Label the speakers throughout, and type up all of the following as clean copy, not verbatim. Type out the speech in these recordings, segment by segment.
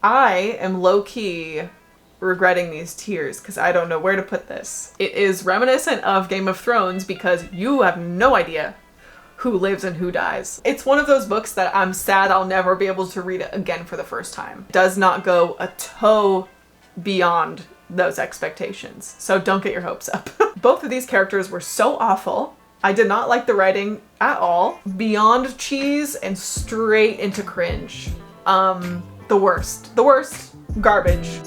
Speaker 1: I am low-key regretting these tiers because I don't know where to put this. It is reminiscent of Game of Thrones because you have no idea who lives and who dies. It's one of those books that I'm sad I'll never be able to read it again for the first time. It does not go a toe beyond those expectations, so don't get your hopes up. Both of these characters were so awful. I did not like the writing at all. Beyond cheese and straight into cringe. The worst, garbage.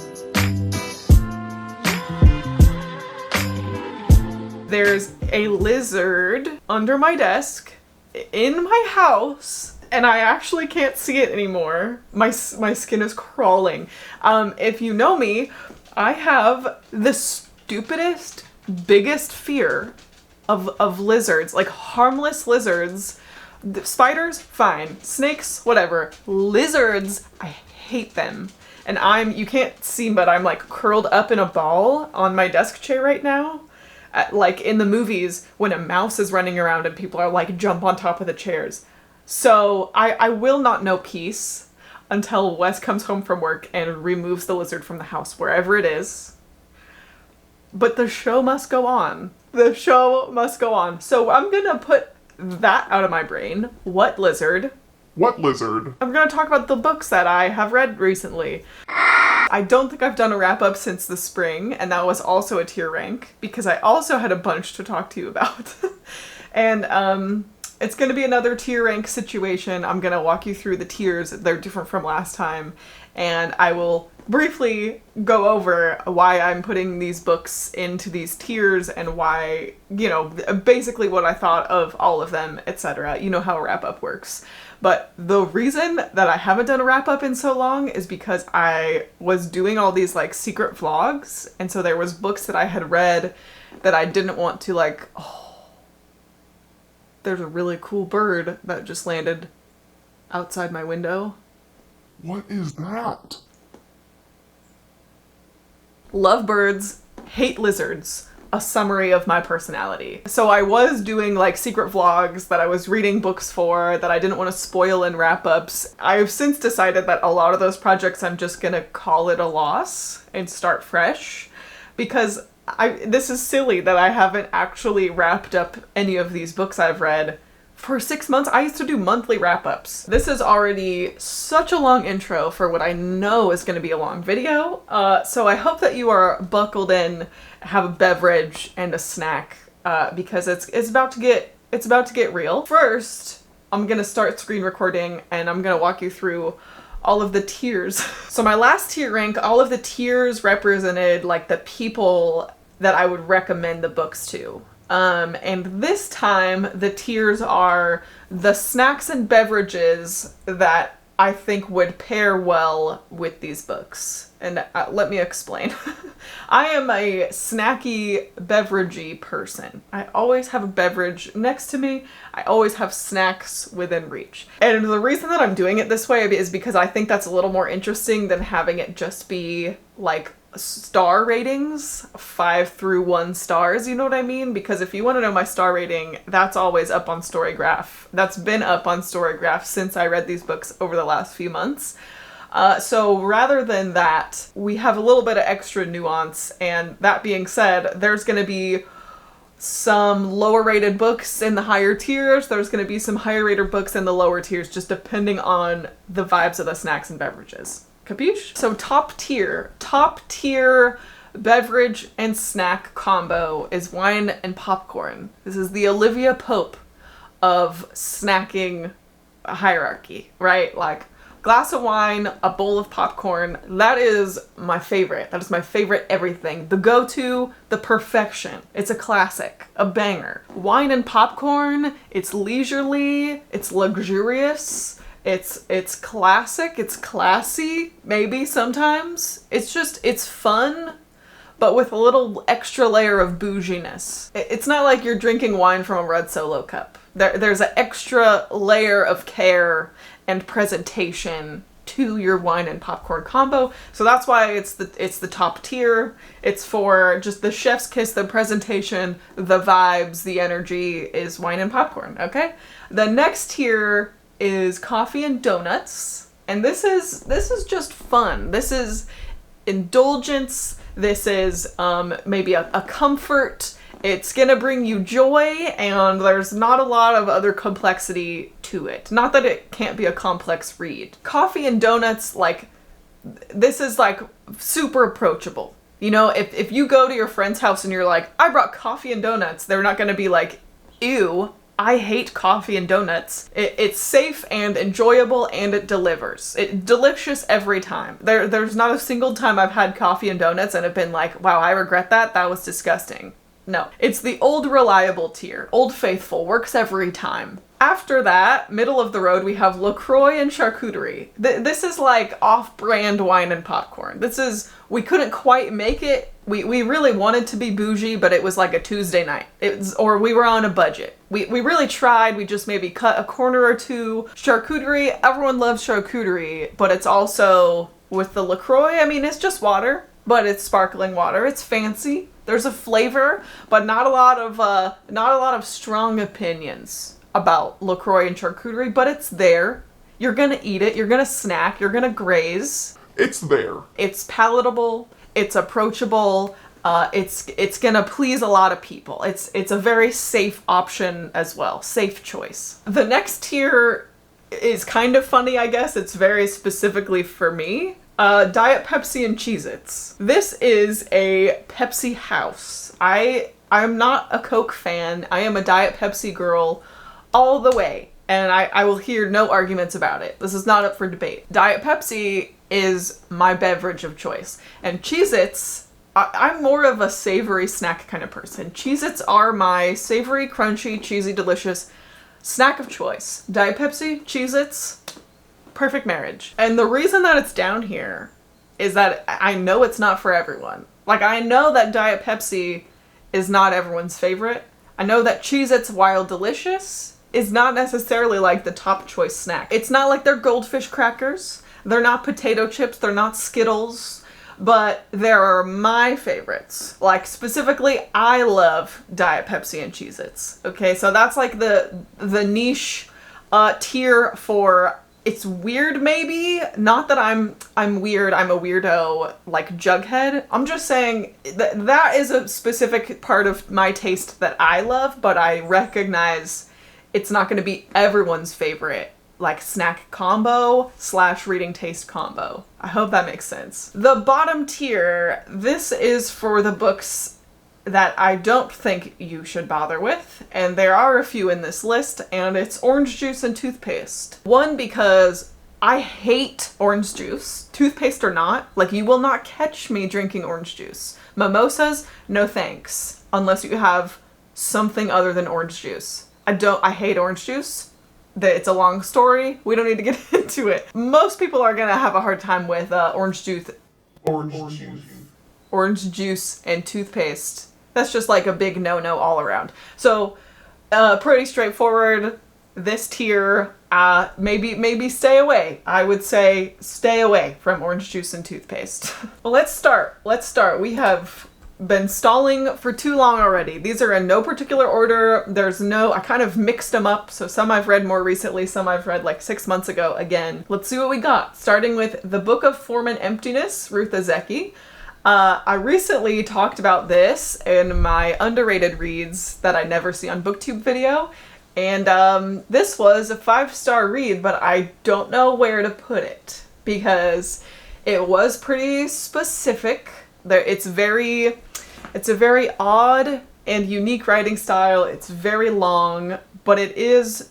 Speaker 1: There's a lizard under my desk in my house, and I actually can't see it anymore. My skin is crawling. If you know me, I have the stupidest, biggest fear of lizards, like harmless lizards. Spiders, fine. Snakes, whatever. Lizards, I hate them. And you can't see, but I'm like curled up in a ball on my desk chair right now. Like in the movies when a mouse is running around and people are like jump on top of the chairs. So I will not know peace until Wes comes home from work and removes the lizard from the house, wherever it is. But the show must go on. The show must go on. So I'm gonna put that out of my brain. What lizard?
Speaker 2: What lizard?
Speaker 1: I'm gonna talk about the books that I have read recently. I don't think I've done a wrap-up since the spring, and that was also a tier rank, because I also had a bunch to talk to you about. And it's gonna be another tier rank situation. I'm gonna walk you through the tiers. They're different from last time, and I will briefly go over why I'm putting these books into these tiers and why, you know, basically what I thought of all of them, etc. You know how a wrap-up works. But the reason that I haven't done a wrap-up in so long is because I was doing all these like secret vlogs, and so there was books that I had read that I didn't want to like, oh, there's a really cool bird that just landed outside my window.
Speaker 2: What is that?
Speaker 1: Love birds, hate lizards. A summary of my personality. So I was doing like secret vlogs that I was reading books for that I didn't want to spoil in wrap-ups. I've since decided that a lot of those projects I'm just gonna call it a loss and start fresh, because this is silly that I haven't actually wrapped up any of these books I've read for 6 months. I used to do monthly wrap-ups. This is already such a long intro for what I know is going to be a long video. So I hope that you are buckled in, have a beverage and a snack, because it's about to get real. First, I'm gonna start screen recording and I'm gonna walk you through all of the tiers. So my last tier rank, all of the tiers represented like the people that I would recommend the books to. And this time the tiers are the snacks and beverages that I think would pair well with these books. And let me explain. I am a snacky, beveragey person. I always have a beverage next to me. I always have snacks within reach. And the reason that I'm doing it this way is because I think that's a little more interesting than having it just be like star ratings, 5 through 1 stars, you know what I mean? Because if you want to know my star rating, that's always up on Storygraph. That's been up on Storygraph since I read these books over the last few months. So rather than that, we have a little bit of extra nuance, and that being said, there's going to be some lower rated books in the higher tiers, there's going to be some higher rated books in the lower tiers, just depending on the vibes of the snacks and beverages. Capiche? So top tier beverage and snack combo is wine and popcorn. This is the Olivia Pope of snacking hierarchy, right? Like glass of wine, a bowl of popcorn. That is my favorite. That is my favorite everything. The go-to, the perfection. It's a classic, a banger. Wine and popcorn, it's leisurely, it's luxurious. It's classic, it's classy, maybe sometimes. It's fun, but with a little extra layer of bouginess. It's not like you're drinking wine from a red Solo cup. There's an extra layer of care and presentation to your wine and popcorn combo. So that's why it's the top tier. It's for just the chef's kiss, the presentation, the vibes, the energy is wine and popcorn, okay? The next tier is coffee and donuts. And this is just fun. This is indulgence. This is maybe a comfort. It's gonna bring you joy, and there's not a lot of other complexity to it. Not that it can't be a complex read. Coffee and donuts, like, this is like super approachable. You know, if you go to your friend's house and you're like, I brought coffee and donuts, they're not gonna be like, ew, I hate coffee and donuts. It's safe and enjoyable, and it delivers. It's delicious every time. There's not a single time I've had coffee and donuts and have been like, wow, I regret that. That was disgusting. No, it's the old reliable tier. Old Faithful, works every time. After that, middle of the road, we have LaCroix and charcuterie. This is like off-brand wine and popcorn. We couldn't quite make it. We really wanted to be bougie, but it was like a Tuesday night. Or we were on a budget. We really tried. We just maybe cut a corner or two. Charcuterie, everyone loves charcuterie, but it's also, with the LaCroix, I mean, it's just water, but it's sparkling water. It's fancy. There's a flavor, but not a lot of strong opinions about LaCroix and charcuterie, but it's there. You're gonna eat it, you're gonna snack, you're gonna graze.
Speaker 2: It's there.
Speaker 1: It's palatable, it's approachable, it's gonna please a lot of people. It's a very safe option as well, safe choice. The next tier is kind of funny, I guess. It's very specifically for me. Diet Pepsi and Cheez-Its. This is a Pepsi house. I'm not a Coke fan. I am a Diet Pepsi girl all the way, and I will hear no arguments about it. This is not up for debate. Diet Pepsi is my beverage of choice, and Cheez-Its, I'm more of a savory snack kind of person. Cheez-Its are my savory, crunchy, cheesy, delicious snack of choice. Diet Pepsi, Cheez-Its, perfect marriage. And the reason that it's down here is that I know it's not for everyone. Like, I know that Diet Pepsi is not everyone's favorite. I know that Cheez-Its, while delicious, is not necessarily like the top choice snack. It's not like they're goldfish crackers. They're not potato chips. They're not Skittles. But they're my favorites. Like, specifically, I love Diet Pepsi and Cheez-Its. Okay, so that's like the niche tier for... It's weird, maybe. Not that I'm weird, I'm a weirdo, like Jughead. I'm just saying that is a specific part of my taste that I love, but I recognize it's not going to be everyone's favorite, like, snack combo / reading taste combo. I hope that makes sense. The bottom tier, this is for the books that I don't think you should bother with, and there are a few in this list, and it's orange juice and toothpaste. One, because I hate orange juice, toothpaste or not. Like, you will not catch me drinking orange juice. Mimosas, no thanks, unless you have something other than orange juice. I hate orange juice. It's a long story. We don't need to get into it. Most people are gonna have a hard time with orange juice and toothpaste. That's just like a big no-no all around. So, pretty straightforward. This tier, maybe stay away. I would say stay away from orange juice and toothpaste. Well, let's start. We have been stalling for too long already. These are in no particular order. I kind of mixed them up. So some I've read more recently, some I've read like 6 months ago again. Let's see what we got. Starting with The Book of Form and Emptiness, Ruth Ozeki. I recently talked about this in my underrated reads that I never see on BookTube video, and this was a 5-star read, but I don't know where to put it because it was pretty specific. It's a very odd and unique writing style. It's very long, but it is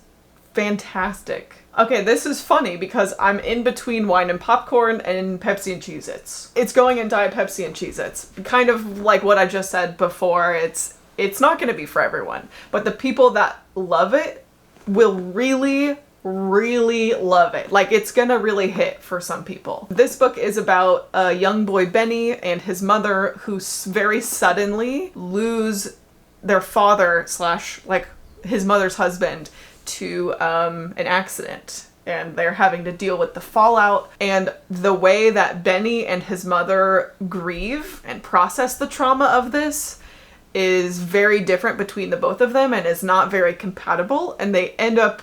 Speaker 1: fantastic. Okay, this is funny because I'm in between wine and popcorn and Pepsi and Cheez-Its. It's going in Diet Pepsi and Cheez-Its. Kind of like what I just said before, it's not going to be for everyone. But the people that love it will really, really love it. Like, it's going to really hit for some people. This book is about a young boy, Benny, and his mother, who very suddenly lose their father / like his mother's husband to an accident, and they're having to deal with the fallout. And the way that Benny and his mother grieve and process the trauma of this is very different between the both of them and is not very compatible, and they end up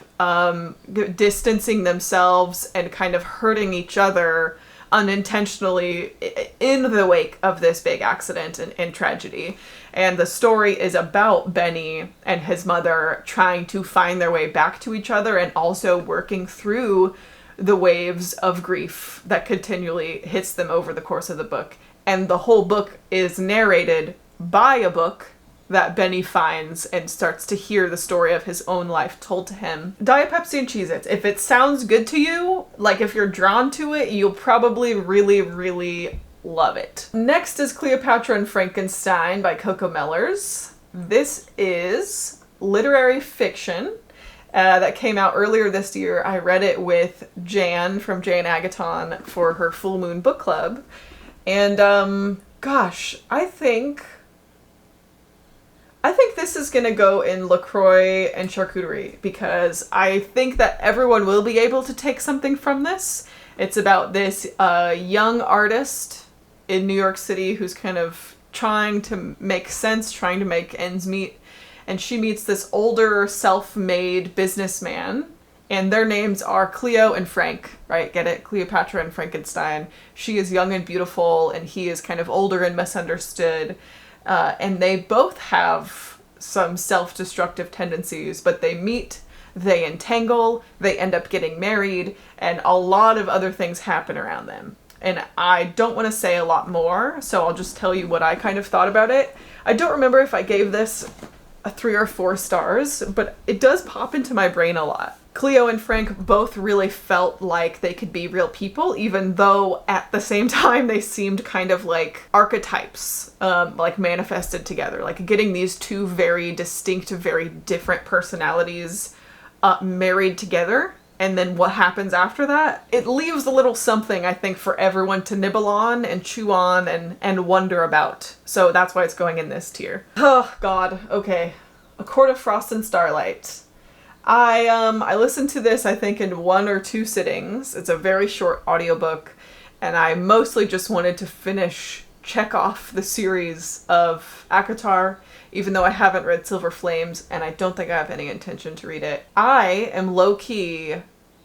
Speaker 1: distancing themselves and kind of hurting each other unintentionally in the wake of this big accident and tragedy. And the story is about Benny and his mother trying to find their way back to each other and also working through the waves of grief that continually hits them over the course of the book. And the whole book is narrated by a book that Benny finds and starts to hear the story of his own life told to him. Diet Pepsi and Cheez-Its. If it sounds good to you, like if you're drawn to it, you'll probably really, really love it. Next is Cleopatra and Frankenstein by Coco Mellers. This is literary fiction that came out earlier this year. I read it with Jan from Jan Agaton for her Full Moon Book Club. And gosh, I think this is gonna go in LaCroix and charcuterie because I think that everyone will be able to take something from this. It's about this young artist in New York City who's kind of trying to make sense, trying to make ends meet, and she meets this older self-made businessman, and their names are Cleo and Frank, right? Get it? Cleopatra and Frankenstein. She is young and beautiful, and he is kind of older and misunderstood. And they both have some self-destructive tendencies, but they meet, they entangle, they end up getting married, and a lot of other things happen around them. And I don't want to say a lot more, so I'll just tell you what I kind of thought about it. I don't remember if I gave this a 3 or 4 stars, but it does pop into my brain a lot. Cleo and Frank both really felt like they could be real people, even though at the same time they seemed kind of like archetypes, like manifested together, like getting these two very distinct, very different personalities married together. And then what happens after that? It leaves a little something, I think, for everyone to nibble on and chew on and wonder about. So that's why it's going in this tier. Oh, God. Okay. A Court of Frost and Starlight. I listened to this, I think, in 1 or 2 sittings. It's a very short audiobook, and I mostly just wanted to check off the series of ACOTAR, even though I haven't read Silver Flames, and I don't think I have any intention to read it. I am low-key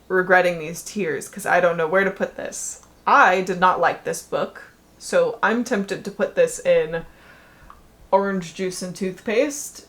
Speaker 1: regretting these tears, because I don't know where to put this. I did not like this book, so I'm tempted to put this in orange juice and toothpaste.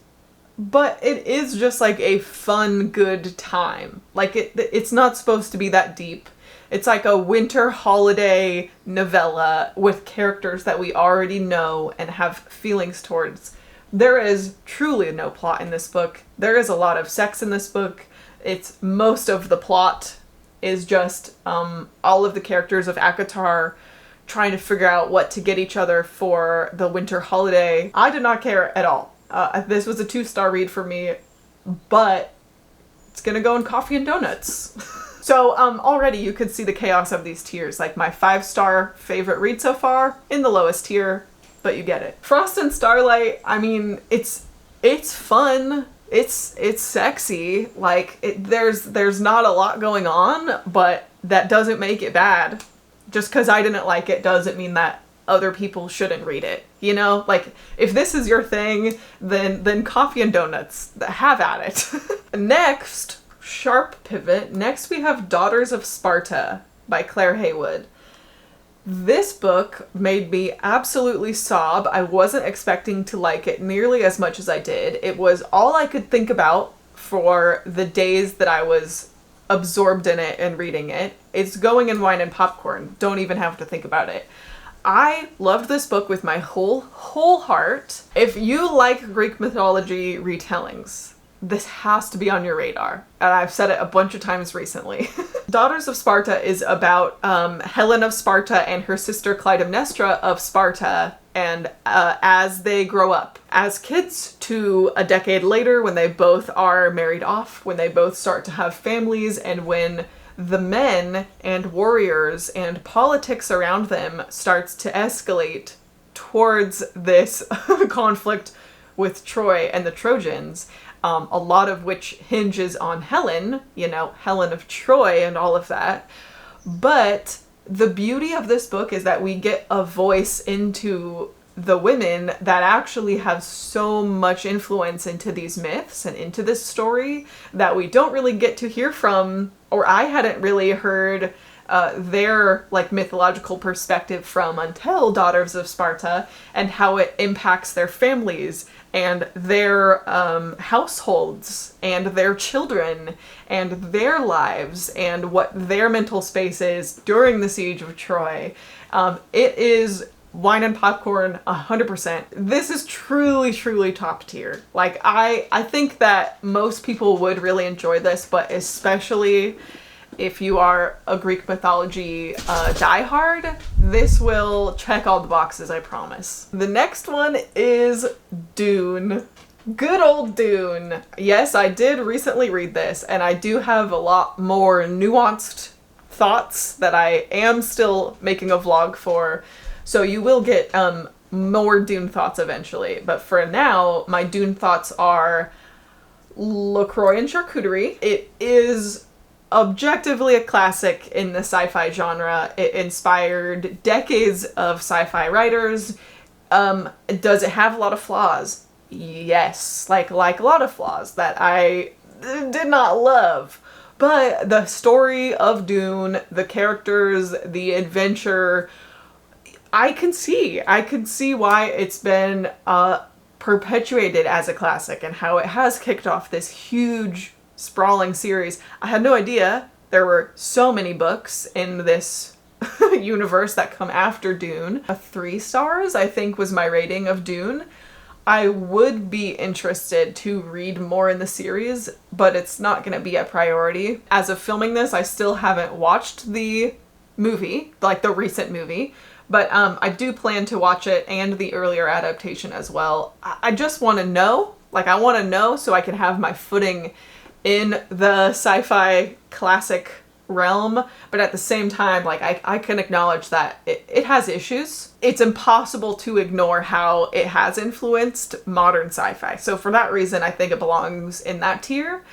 Speaker 1: But it is just like a fun, good time. Like it's not supposed to be that deep. It's like a winter holiday novella with characters that we already know and have feelings towards. There is truly no plot in this book. There is a lot of sex in this book. It's most of the plot is just all of the characters of ACOTAR trying to figure out what to get each other for the winter holiday. I did not care at all. This was a 2-star read for me, but it's gonna go in coffee and donuts. So already you could see the chaos of these tiers. Like my 5-star favorite read so far in the lowest tier, but you get it. Frost and Starlight, I mean, it's fun. It's sexy. Like there's not a lot going on, but that doesn't make it bad. Just because I didn't like it doesn't mean that other people shouldn't read it. You know, like if this is your thing, then coffee and donuts, have at it. Next, sharp pivot. Next we have Daughters of Sparta by Claire Haywood. This book made me absolutely sob. I wasn't expecting to like it nearly as much as I did. It was all I could think about for the days that I was absorbed in it and reading it. It's going in wine and popcorn. Don't even have to think about it. I loved this book with my whole heart. If you like Greek mythology retellings, this has to be on your radar. And I've said it a bunch of times recently. Daughters of Sparta is about Helen of Sparta and her sister Clytemnestra of Sparta, and as they grow up as kids to a decade later when they both are married off, when they both start to have families, and when the men and warriors and politics around them starts to escalate towards this conflict with Troy and the Trojans, a lot of which hinges on Helen, you know, Helen of Troy and all of that. But the beauty of this book is that we get a voice into the women that actually have so much influence into these myths and into this story that we don't really get to hear from, or I hadn't really heard their like mythological perspective from until Daughters of Sparta, and how it impacts their families and their households and their children and their lives and what their mental space is during the siege of Troy. It is wine and popcorn 100%. This is truly, truly top tier. Like, I think that most people would really enjoy this, but especially if you are a Greek mythology diehard, this will check all the boxes, I promise. The next one is Dune. Good old Dune. Yes, I did recently read this, and I do have a lot more nuanced thoughts that I am still making a vlog for, so you will get more Dune thoughts eventually. But for now, my Dune thoughts are LaCroix and charcuterie. It is objectively a classic in the sci-fi genre. It inspired decades of sci-fi writers. Does it have a lot of flaws? Yes, like a lot of flaws that I did not love. But the story of Dune, the characters, the adventure, I can see why it's been perpetuated as a classic and how it has kicked off this huge sprawling series. I had no idea there were so many books in this universe that come after Dune. 3 stars, I think, was my rating of Dune. I would be interested to read more in the series, but it's not going to be a priority. As of filming this, I still haven't watched the movie, like the recent movie, but I do plan to watch it and the earlier adaptation as well. I just want to know, like I want to know so I can have my footing in the sci-fi classic realm, but at the same time, like I can acknowledge that it has issues. It's impossible to ignore how it has influenced modern sci-fi. So for that reason, I think it belongs in that tier,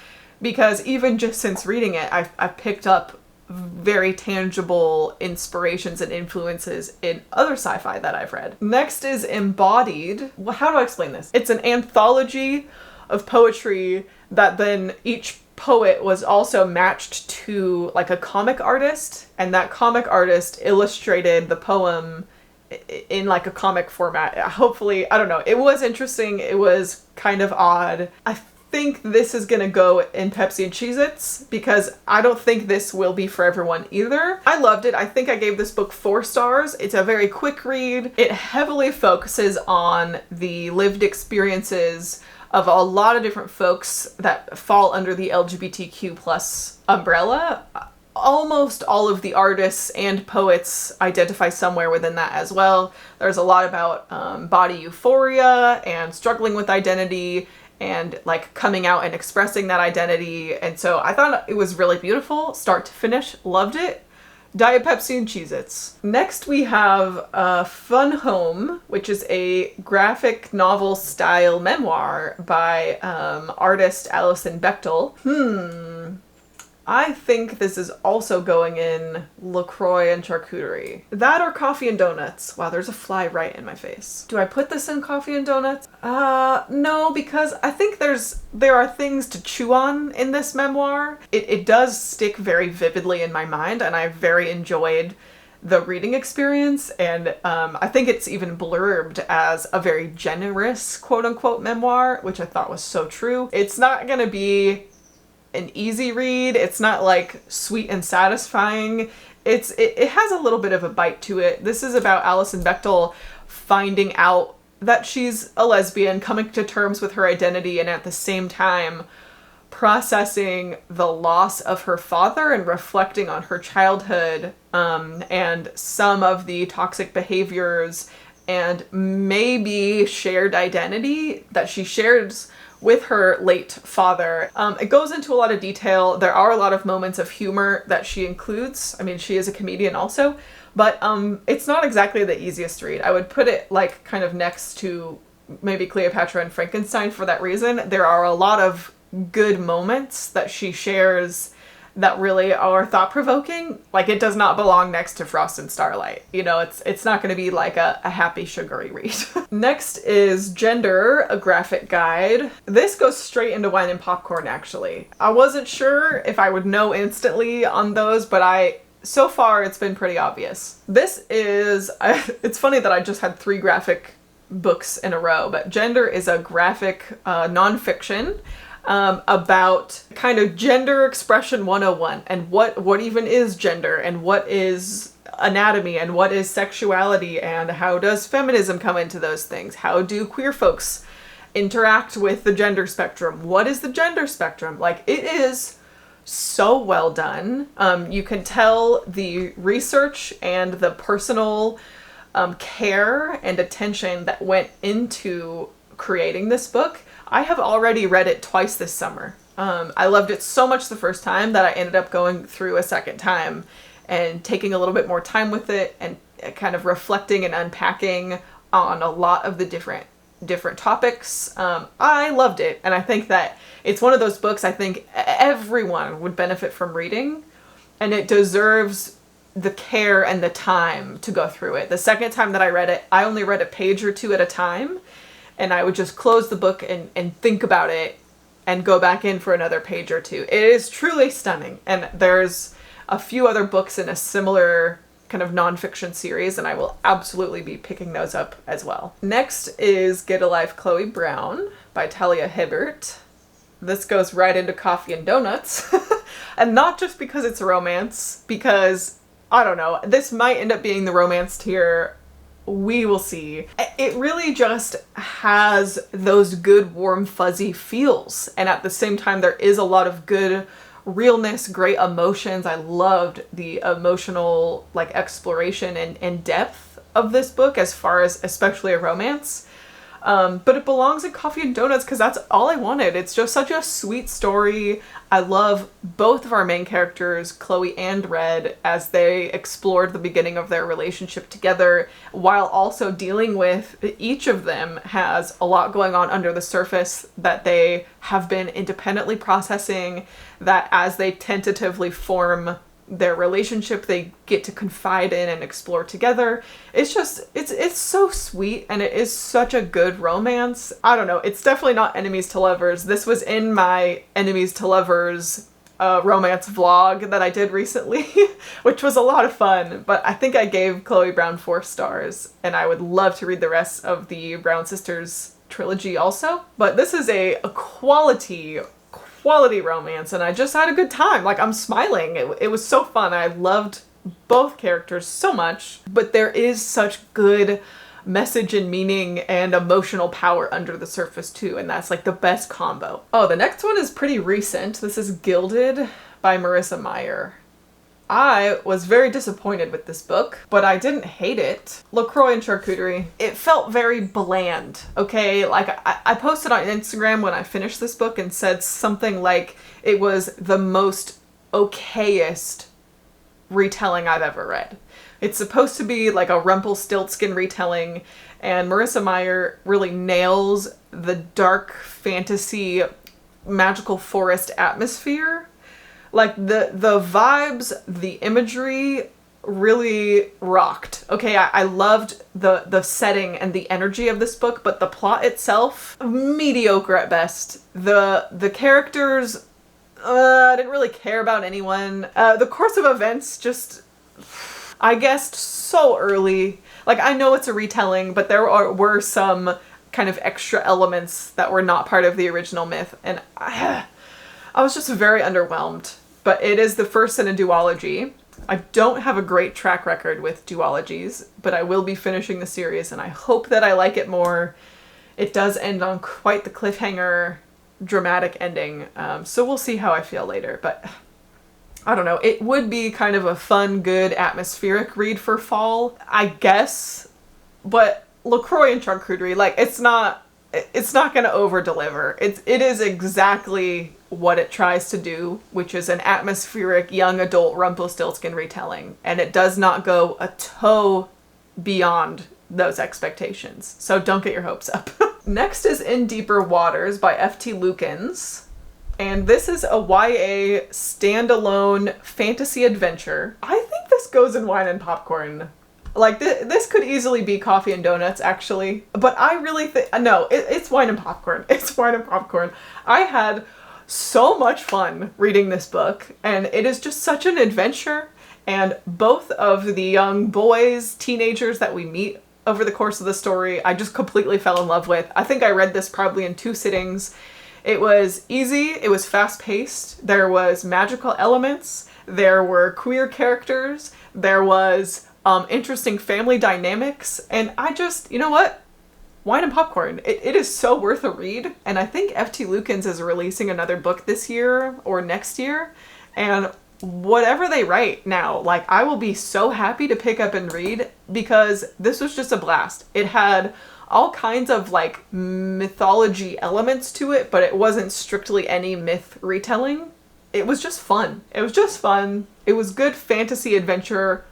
Speaker 1: because even just since reading it, I've picked up very tangible inspirations and influences in other sci-fi that I've read. Next is Embodied. Well, how do I explain this? It's an anthology of poetry that then each poet was also matched to like a comic artist, and that comic artist illustrated the poem in like a comic format. Hopefully, I don't know. It was interesting. It was kind of odd. I think this is gonna go in Pepsi and Cheez-Its because I don't think this will be for everyone either. I loved it. I think I gave this book 4 stars. It's a very quick read. It heavily focuses on the lived experiences of a lot of different folks that fall under the LGBTQ plus umbrella. Almost all of the artists and poets identify somewhere within that as well. There's a lot about body euphoria and struggling with identity and like coming out and expressing that identity. And so I thought it was really beautiful, start to finish, loved it. Diet Pepsi and Cheez-Its. Next we have Fun Home, which is a graphic novel style memoir by artist Alison Bechtel. I think this is also going in LaCroix and charcuterie. That or coffee and donuts. Wow, there's a fly right in my face. Do I put this in coffee and donuts? No, because I think there are things to chew on in this memoir. It does stick very vividly in my mind, and I very enjoyed the reading experience, and I think it's even blurbed as a very generous quote-unquote memoir, which I thought was so true. It's not gonna be an easy read. It's not like sweet and satisfying. It has a little bit of a bite to it. This is about Alison Bechtel finding out that she's a lesbian, coming to terms with her identity, and at the same time processing the loss of her father and reflecting on her childhood and some of the toxic behaviors and maybe shared identity that she shares with her late father. It goes into a lot of detail. There are a lot of moments of humor that she includes. I mean, she is a comedian also, but it's not exactly the easiest read. I would put it like kind of next to maybe Cleopatra and Frankenstein for that reason. There are a lot of good moments that she shares that really are thought-provoking, like it does not belong next to Frost and Starlight. You know, it's not going to be like a happy sugary read. Next is Gender, a graphic guide. This goes straight into wine and popcorn, actually. I wasn't sure if I would know instantly on those, but so far it's been pretty obvious. This is, it's funny that I just had 3 graphic books in a row, but Gender is a graphic nonfiction about kind of gender expression 101 and what even is gender and what is anatomy and what is sexuality and how does feminism come into those things? How do queer folks interact with the gender spectrum? What is the gender spectrum? Like, it is so well done. You can tell the research and the personal care and attention that went into creating this book. I have already read it twice this summer. I loved it so much the first time that I ended up going through a second time and taking a little bit more time with it and kind of reflecting and unpacking on a lot of the different topics. I loved it, and I think that it's one of those books I think everyone would benefit from reading, and it deserves the care and the time to go through it. The second time that I read it, I only read a page or 2 at a time, and I would just close the book and think about it and go back in for another page or 2. It is truly stunning, and there's a few other books in a similar kind of nonfiction series, and I will absolutely be picking those up as well. Next is Get a Life, Chloe Brown by Talia Hibbert. This goes right into coffee and donuts, and not just because it's a romance, because, I don't know, this might end up being the romance tier. We will see. It really just has those good, warm, fuzzy feels. And at the same time, there is a lot of good realness, great emotions. I loved the emotional like exploration and depth of this book as far as especially a romance. But it belongs in coffee and donuts because that's all I wanted. It's just such a sweet story. I love both of our main characters, Chloe and Red, as they explored the beginning of their relationship together, while also dealing with each of them has a lot going on under the surface that they have been independently processing, that as they tentatively form their relationship, they get to confide in and explore together. It's just, it's so sweet, and it is such a good romance. I don't know, it's definitely not enemies to lovers. This was in my enemies to lovers romance vlog that I did recently, which was a lot of fun, but I think I gave Chloe Brown 4 stars, and I would love to read the rest of the Brown Sisters trilogy also. But this is a quality romance, and I just had a good time. Like, I'm smiling. It was so fun. I loved both characters so much, but there is such good message and meaning and emotional power under the surface too, and that's like the best combo. Oh, the next one is pretty recent. This is Gilded by Marissa Meyer. I was very disappointed with this book, but I didn't hate it. LaCroix and Charcuterie. It felt very bland, okay? Like, I posted on Instagram when I finished this book and said something like it was the most okayest retelling I've ever read. It's supposed to be like a Rumpelstiltskin retelling, and Marissa Meyer really nails the dark fantasy magical forest atmosphere. Like, the vibes, the imagery really rocked. Okay, I loved the setting and the energy of this book, but the plot itself, mediocre at best. The characters, I didn't really care about anyone. The course of events just, I guessed so early. Like, I know it's a retelling, but there were some kind of extra elements that were not part of the original myth, and I was just very underwhelmed. But it is the first in a duology. I don't have a great track record with duologies, but I will be finishing the series, and I hope that I like it more. It does end on quite the cliffhanger, dramatic ending, so we'll see how I feel later. But I don't know, it would be kind of a fun, good, atmospheric read for fall, I guess. But LaCroix and Charcuterie, like, it's not gonna over-deliver. It is exactly what it tries to do, which is an atmospheric young adult Rumpelstiltskin retelling, and it does not go a toe beyond those expectations, so don't get your hopes up. Next is In Deeper Waters by F.T. Lukens. And this is a YA standalone fantasy adventure. I think this goes in wine and popcorn. Like, this could easily be coffee and donuts, actually. But I really think... No, it's wine and popcorn. It's wine and popcorn. I had so much fun reading this book, and it is just such an adventure. And both of the young boys, teenagers that we meet over the course of the story, I just completely fell in love with. I think I read this probably in 2 sittings. It was easy, it was fast-paced, there was magical elements, there were queer characters, there was interesting family dynamics, and I just, you know what? Wine and popcorn. It is so worth a read, and I think F.T. Lukens is releasing another book this year or next year, and whatever they write now, like, I will be so happy to pick up and read, because this was just a blast. It had all kinds of like mythology elements to it, but it wasn't strictly any myth retelling. It was just fun. It was just fun. It was good fantasy adventure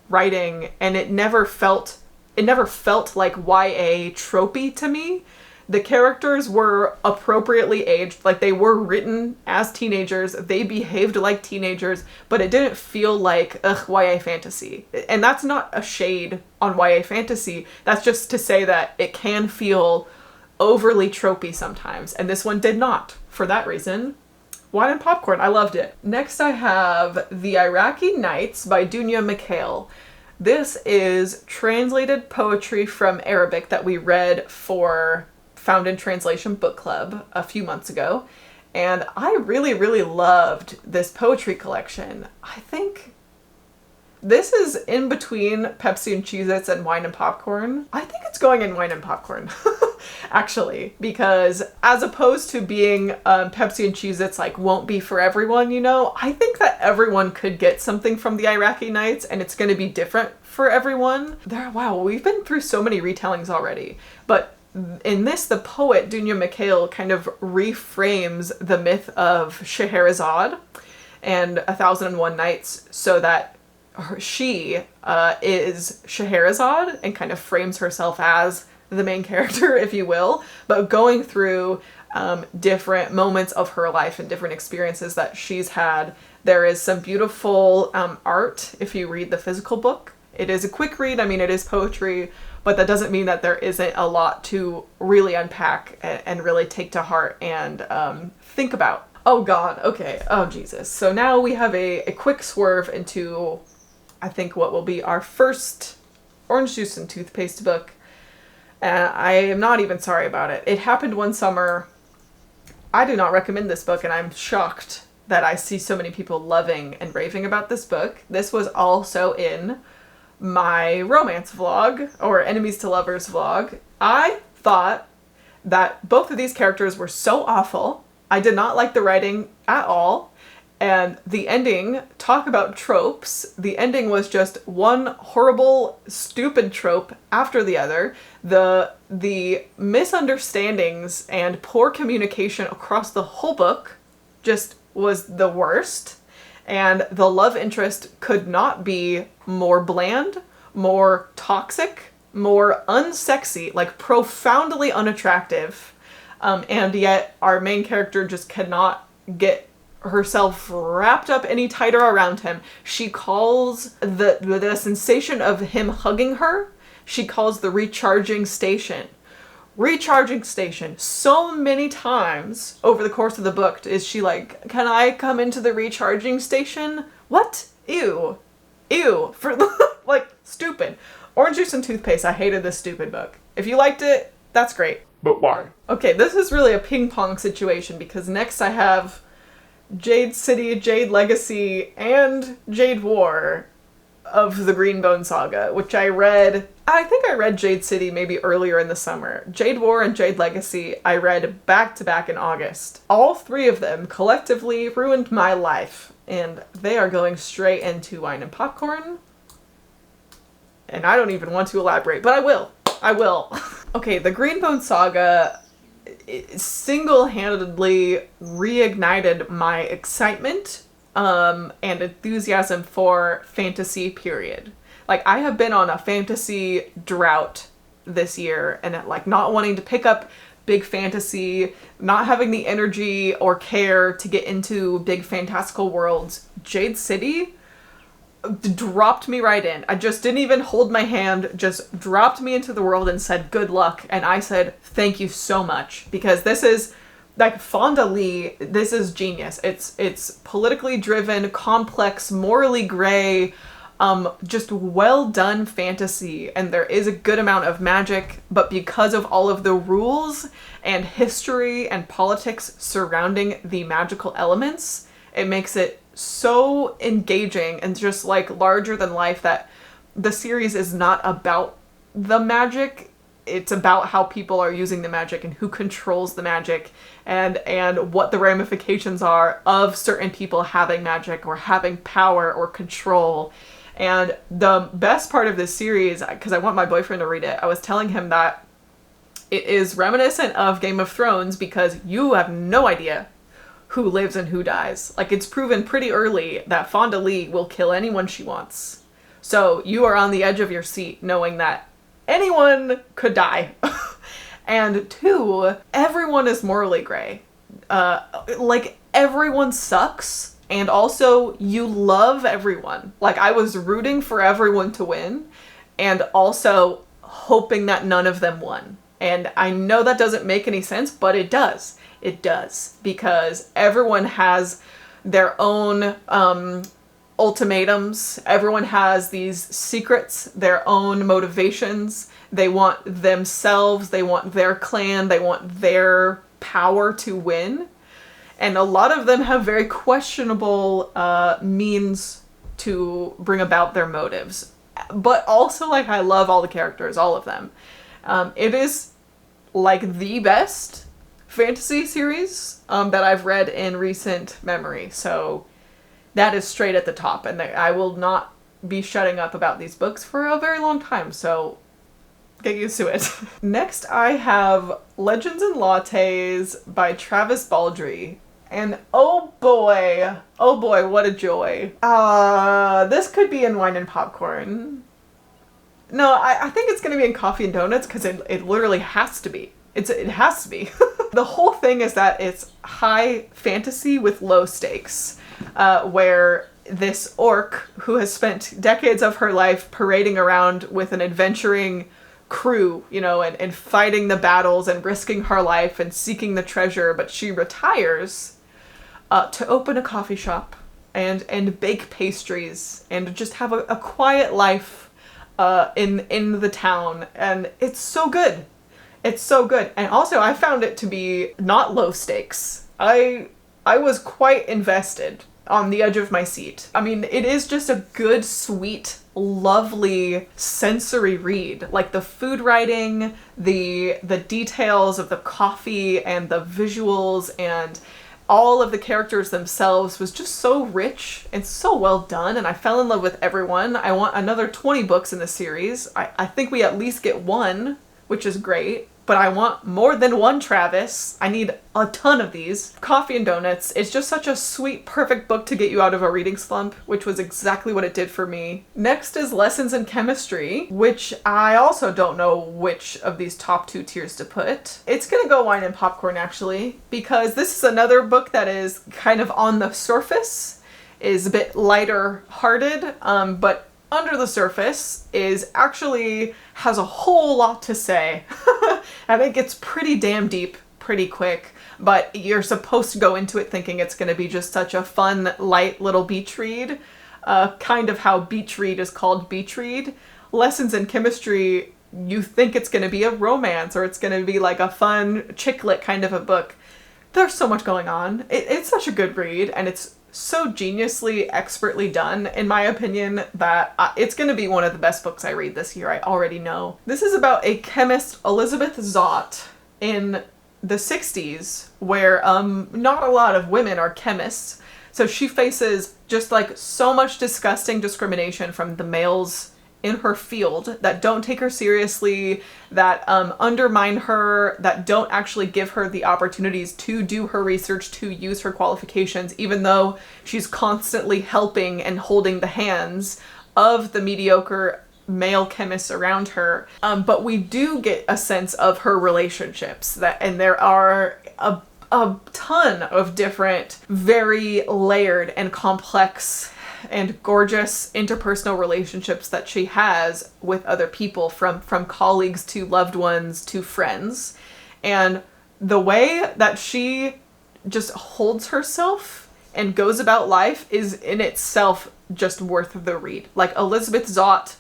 Speaker 1: writing, and it never felt like YA tropey to me. The characters were appropriately aged, like they were written as teenagers, they behaved like teenagers, but it didn't feel like, YA fantasy. And that's not a shade on YA fantasy, that's just to say that it can feel overly tropey sometimes, and this one did not. For that reason, wine and popcorn, I loved it. Next I have The Iraqi Nights by Dunya Mikhail. This is translated poetry from Arabic that we read for Found in Translation Book Club a few months ago, and I really, really loved this poetry collection. I think this is in between Pepsi and Cheez-Its and wine and popcorn. I think it's going in wine and popcorn, actually, because as opposed to being Pepsi and Cheez-Its like won't be for everyone, you know, I think that everyone could get something from the Iraqi Nights, and it's going to be different for everyone. Wow, we've been through so many retellings already, but in this, the poet Dunya Mikhail kind of reframes the myth of Scheherazade and 1001 Nights so that she is Scheherazade and kind of frames herself as the main character, if you will, but going through different moments of her life and different experiences that she's had. There is some beautiful art if you read the physical book. It is a quick read, I mean, it is poetry, but that doesn't mean that there isn't a lot to really unpack and really take to heart and think about. Oh God, okay, oh Jesus. So now we have a quick swerve into, I think, what will be our first orange juice and toothpaste book. I am not even sorry about it. It happened one summer. I do not recommend this book, and I'm shocked that I see so many people loving and raving about this book. This was also in my romance vlog, or enemies to lovers vlog. I thought that both of these characters were so awful. I did not like the writing at all. And the ending, talk about tropes, the ending was just one horrible, stupid trope after the other. The misunderstandings and poor communication across the whole book just was the worst. And the love interest could not be more bland, more toxic, more unsexy, like profoundly unattractive. And yet our main character just cannot get herself wrapped up any tighter around him. She calls the sensation of him hugging her, she calls the recharging station. Recharging station. So many times over the course of the book is she like, can I come into the recharging station? What? Ew. Ew. For like, stupid. Orange Juice and Toothpaste, I hated this stupid book. If you liked it, that's great.
Speaker 2: But why?
Speaker 1: Okay, this is really a ping pong situation because next I have Jade City, Jade Legacy, and Jade War of the Greenbone Saga, which I read. I think I read Jade City maybe earlier in the summer. Jade War and Jade Legacy I read back to back in August. All three of them collectively ruined my life, and they are going straight into wine and popcorn. And I don't even want to elaborate, but I will. I will. Okay, the Greenbone Saga single-handedly reignited my excitement and enthusiasm for fantasy, period. Like, I have been on a fantasy drought this year, and like not wanting to pick up big fantasy, not having the energy or care to get into big fantastical worlds, Jade City dropped me right in. I just didn't even hold my hand, just dropped me into the world and said, good luck. And I said, thank you so much. Because this is, like, Fonda Lee, this is genius. It's politically driven, complex, morally gray, just well done fantasy. And there is a good amount of magic, but because of all of the rules and history and politics surrounding the magical elements, it makes it so engaging and just like larger than life that the series is not about the magic. It's about how people are using the magic and who controls the magic and what the ramifications are of certain people having magic or having power or control. And the best part of this series, because I want my boyfriend to read it, I was telling him that it is reminiscent of Game of Thrones because you have no idea who lives and who dies. Like, it's proven pretty early that Fonda Lee will kill anyone she wants. So you are on the edge of your seat knowing that anyone could die. And two, everyone is morally gray. Like, everyone sucks. And also, you love everyone. Like, I was rooting for everyone to win and also hoping that none of them won. And I know that doesn't make any sense, but it does. It does, because everyone has their own ultimatums. Everyone has these secrets, their own motivations. They want themselves, they want their clan, they want their power to win. And a lot of them have very questionable means to bring about their motives. But also, like, I love all the characters, all of them. It is, like, the best fantasy series that I've read in recent memory. So that is straight at the top, and I will not be shutting up about these books for a very long time, so get used to it. Next I have Legends and Lattes by Travis Baldree. And oh boy, what a joy. This could be in Wine and Popcorn. No, I think it's gonna be in Coffee and Donuts because it literally has to be. It has to be. The whole thing is that it's high fantasy with low stakes, where this orc who has spent decades of her life parading around with an adventuring crew, you know, and fighting the battles and risking her life and seeking the treasure, but she retires to open a coffee shop and bake pastries and just have a quiet life in the town. And it's so good. It's so good. And also I found it to be not low stakes. I was quite invested, on the edge of my seat. I mean, it is just a good, sweet, lovely sensory read. Like the food writing, the details of the coffee and the visuals and all of the characters themselves was just so rich and so well done, and I fell in love with everyone. I want another 20 books in the series. I think we at least get one, which is great. But I want more than one Travis. I need a ton of these. Coffee and Donuts. It's just such a sweet, perfect book to get you out of a reading slump, which was exactly what it did for me. Next is Lessons in Chemistry, which I also don't know which of these top two tiers to put. It's gonna go Wine and Popcorn, actually, because this is another book that is kind of on the surface, is a bit lighter hearted, but under the surface has a whole lot to say. I think it's pretty damn deep pretty quick, but you're supposed to go into it thinking it's going to be just such a fun, light little beach read, kind of how beach read is called beach read. Lessons in Chemistry, you think it's going to be a romance or it's going to be like a fun chick lit kind of a book. There's so much going on. It's such a good read, and it's so geniusly, expertly done, in my opinion, that it's going to be one of the best books I read this year. I already know. This is about a chemist, Elizabeth Zott, in the 60s, where not a lot of women are chemists. So she faces just like so much disgusting discrimination from the males in her field that don't take her seriously, that undermine her, that don't actually give her the opportunities to do her research, to use her qualifications, even though she's constantly helping and holding the hands of the mediocre male chemists around her. But we do get a sense of her relationships, and there are a ton of different, very layered and complex and gorgeous interpersonal relationships that she has with other people, from colleagues to loved ones to friends. And the way that she just holds herself and goes about life is in itself just worth the read. Like, Elizabeth Zott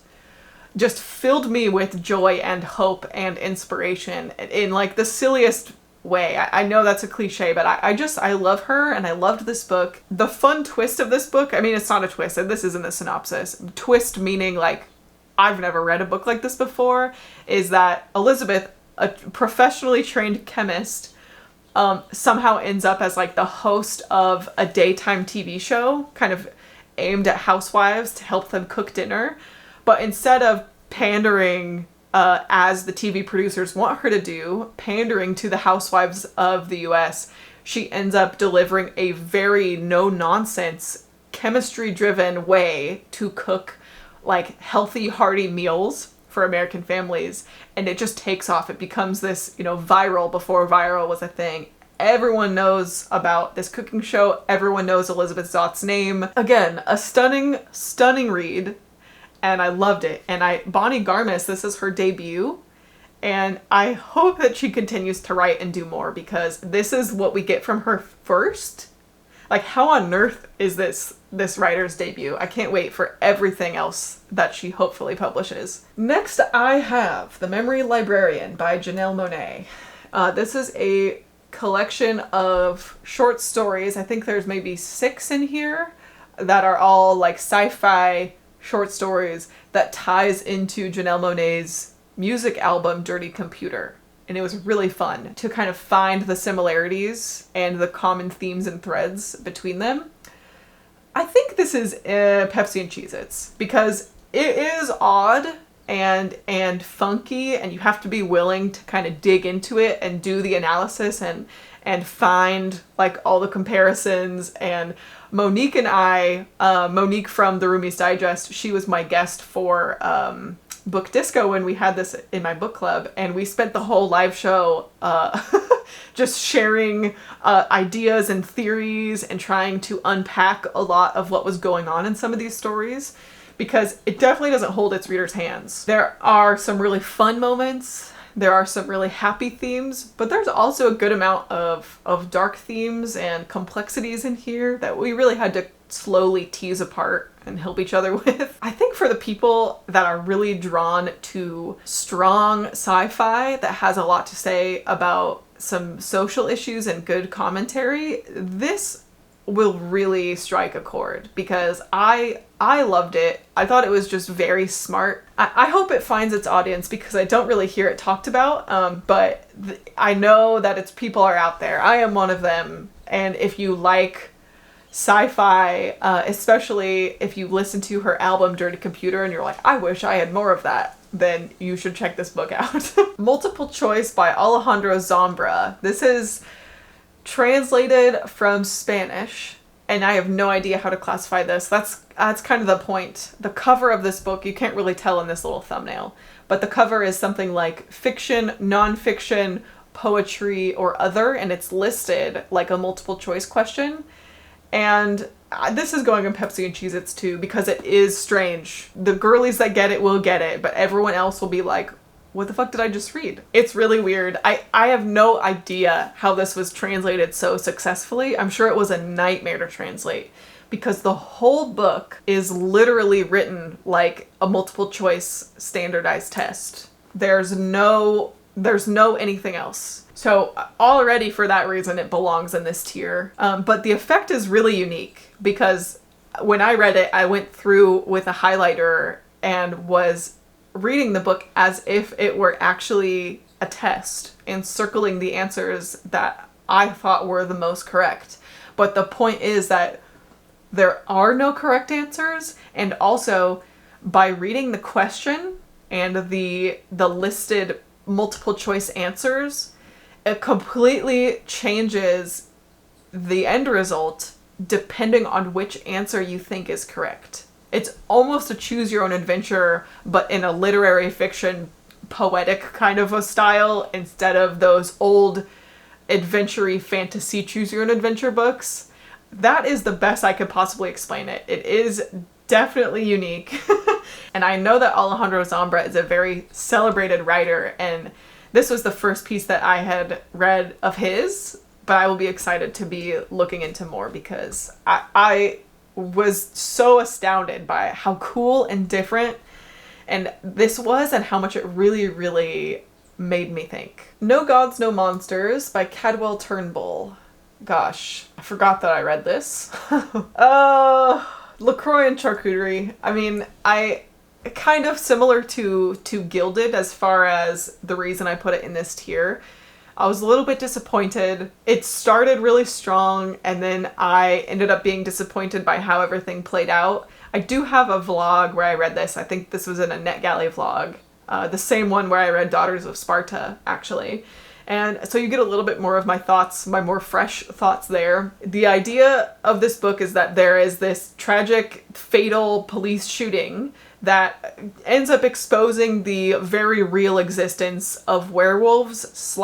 Speaker 1: just filled me with joy and hope and inspiration in like the silliest way. I know that's a cliche, but I love her, and I loved this book. The fun twist of this book, I mean, it's not a twist, and this isn't a synopsis. Twist meaning like, I've never read a book like this before, is that Elizabeth, a professionally trained chemist, somehow ends up as like the host of a daytime TV show, kind of aimed at housewives to help them cook dinner. But instead of pandering as the TV producers want her to do, pandering to the housewives of the US, she ends up delivering a very no-nonsense, chemistry-driven way to cook like healthy, hearty meals for American families. And it just takes off. It becomes this, viral before viral was a thing. Everyone knows about this cooking show. Everyone knows Elizabeth Zott's name. Again, a stunning, stunning read. And I loved it. And Bonnie Garmis, this is her debut. And I hope that she continues to write and do more, because this is what we get from her first. Like, how on earth is this writer's debut? I can't wait for everything else that she hopefully publishes. Next, I have The Memory Librarian by Janelle Monáe. This is a collection of short stories. I think there's maybe 6 in here that are all like sci-fi short stories that ties into Janelle Monáe's music album Dirty Computer. And it was really fun to kind of find the similarities and the common themes and threads between them. I think this is Pepsi and Cheez-Its, because it is odd and funky, and you have to be willing to kind of dig into it and do the analysis and find like all the comparisons. And Monique and I, Monique from the Roomies Digest, she was my guest for Book Disco when we had this in my book club, and we spent the whole live show just sharing ideas and theories and trying to unpack a lot of what was going on in some of these stories, because it definitely doesn't hold its readers' hands. There are some really fun moments. There are some really happy themes, but there's also a good amount of dark themes and complexities in here that we really had to slowly tease apart and help each other with. I think for the people that are really drawn to strong sci-fi that has a lot to say about some social issues and good commentary, this will really strike a chord, because I loved it. I thought it was just very smart. I hope it finds its audience, because I don't really hear it talked about, but I know that its people are out there. I am one of them. And if you like sci-fi, especially if you listen to her album Dirty Computer and you're like, I wish I had more of that, then you should check this book out. Multiple Choice by Alejandro Zambra. This is translated from Spanish, and I have no idea how to classify this. That's kind of the point. The cover of this book, you can't really tell in this little thumbnail, but the cover is something like fiction, nonfiction, poetry, or other, and it's listed like a multiple choice question. And this is going in Pepsi and Cheez-Its too, because it is strange. The girlies that get it will get it, but everyone else will be like, what the fuck did I just read? It's really weird. I have no idea how this was translated so successfully. I'm sure it was a nightmare to translate, because the whole book is literally written like a multiple choice standardized test. There's no anything else. So already for that reason, it belongs in this tier. But the effect is really unique, because when I read it, I went through with a highlighter and was reading the book as if it were actually a test and circling the answers that I thought were the most correct. But the point is that there are no correct answers, and also by reading the question and the listed multiple choice answers, it completely changes the end result depending on which answer you think is correct. It's almost a choose your own adventure, but in a literary fiction, poetic kind of a style, instead of those old adventure-y fantasy choose your own adventure books. That is the best I could possibly explain it. It is definitely unique. And I know that Alejandro Zambra is a very celebrated writer, and this was the first piece that I had read of his, but I will be excited to be looking into more because I was so astounded by how cool and different and this was and how much it really, really made me think. No Gods, No Monsters by Cadwell Turnbull. Gosh, I forgot that I read this. LaCroix and Charcuterie. I mean, I kind of similar to Gilded as far as the reason I put it in this tier. I was a little bit disappointed. It started really strong and then I ended up being disappointed by how everything played out. I do have a vlog where I read this. I think this was in a NetGalley vlog. The same one where I read Daughters of Sparta, actually. And so you get a little bit more of my thoughts, my more fresh thoughts there. The idea of this book is that there is this tragic, fatal police shooting that ends up exposing the very real existence of werewolves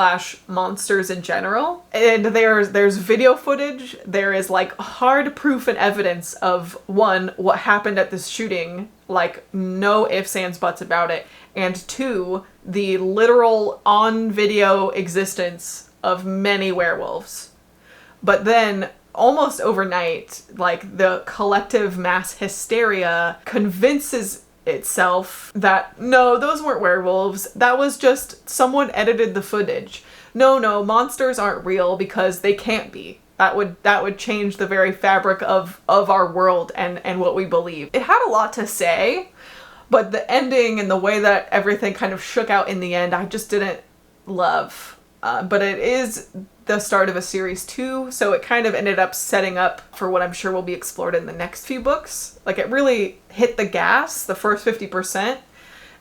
Speaker 1: / monsters in general. And there's video footage, there is like hard proof and evidence of one, what happened at this shooting, like no ifs, ands, buts about it, and two, the literal on video existence of many werewolves. But then almost overnight, like the collective mass hysteria convinces itself that no, those weren't werewolves. That was just someone edited the footage. No, monsters aren't real because they can't be. That would change the very fabric of our world and what we believe. It had a lot to say, but the ending and the way that everything kind of shook out in the end, I just didn't love. But it is the start of a series 2, so it kind of ended up setting up for what I'm sure will be explored in the next few books. Like it really hit the gas, the first 50%,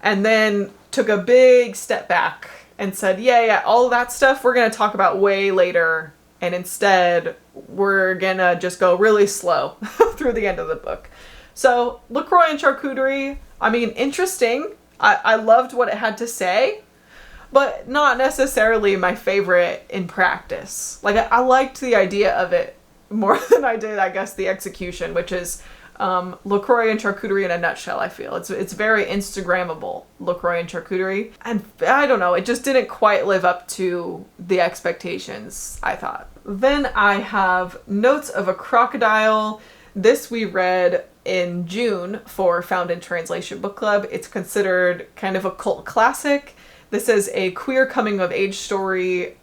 Speaker 1: and then took a big step back and said, yeah, all that stuff we're going to talk about way later, and instead we're going to just go really slow through the end of the book. So LaCroix and Charcuterie, I mean, interesting. I loved what it had to say, but not necessarily my favorite in practice. Like, I liked the idea of it more than I did, I guess, the execution, which is LaCroix and Charcuterie in a nutshell, I feel. It's very Instagrammable, LaCroix and Charcuterie. And I don't know, it just didn't quite live up to the expectations, I thought. Then I have Notes of a Crocodile. This we read in June for Found in Translation Book Club. It's considered kind of a cult classic. This is a queer coming-of-age story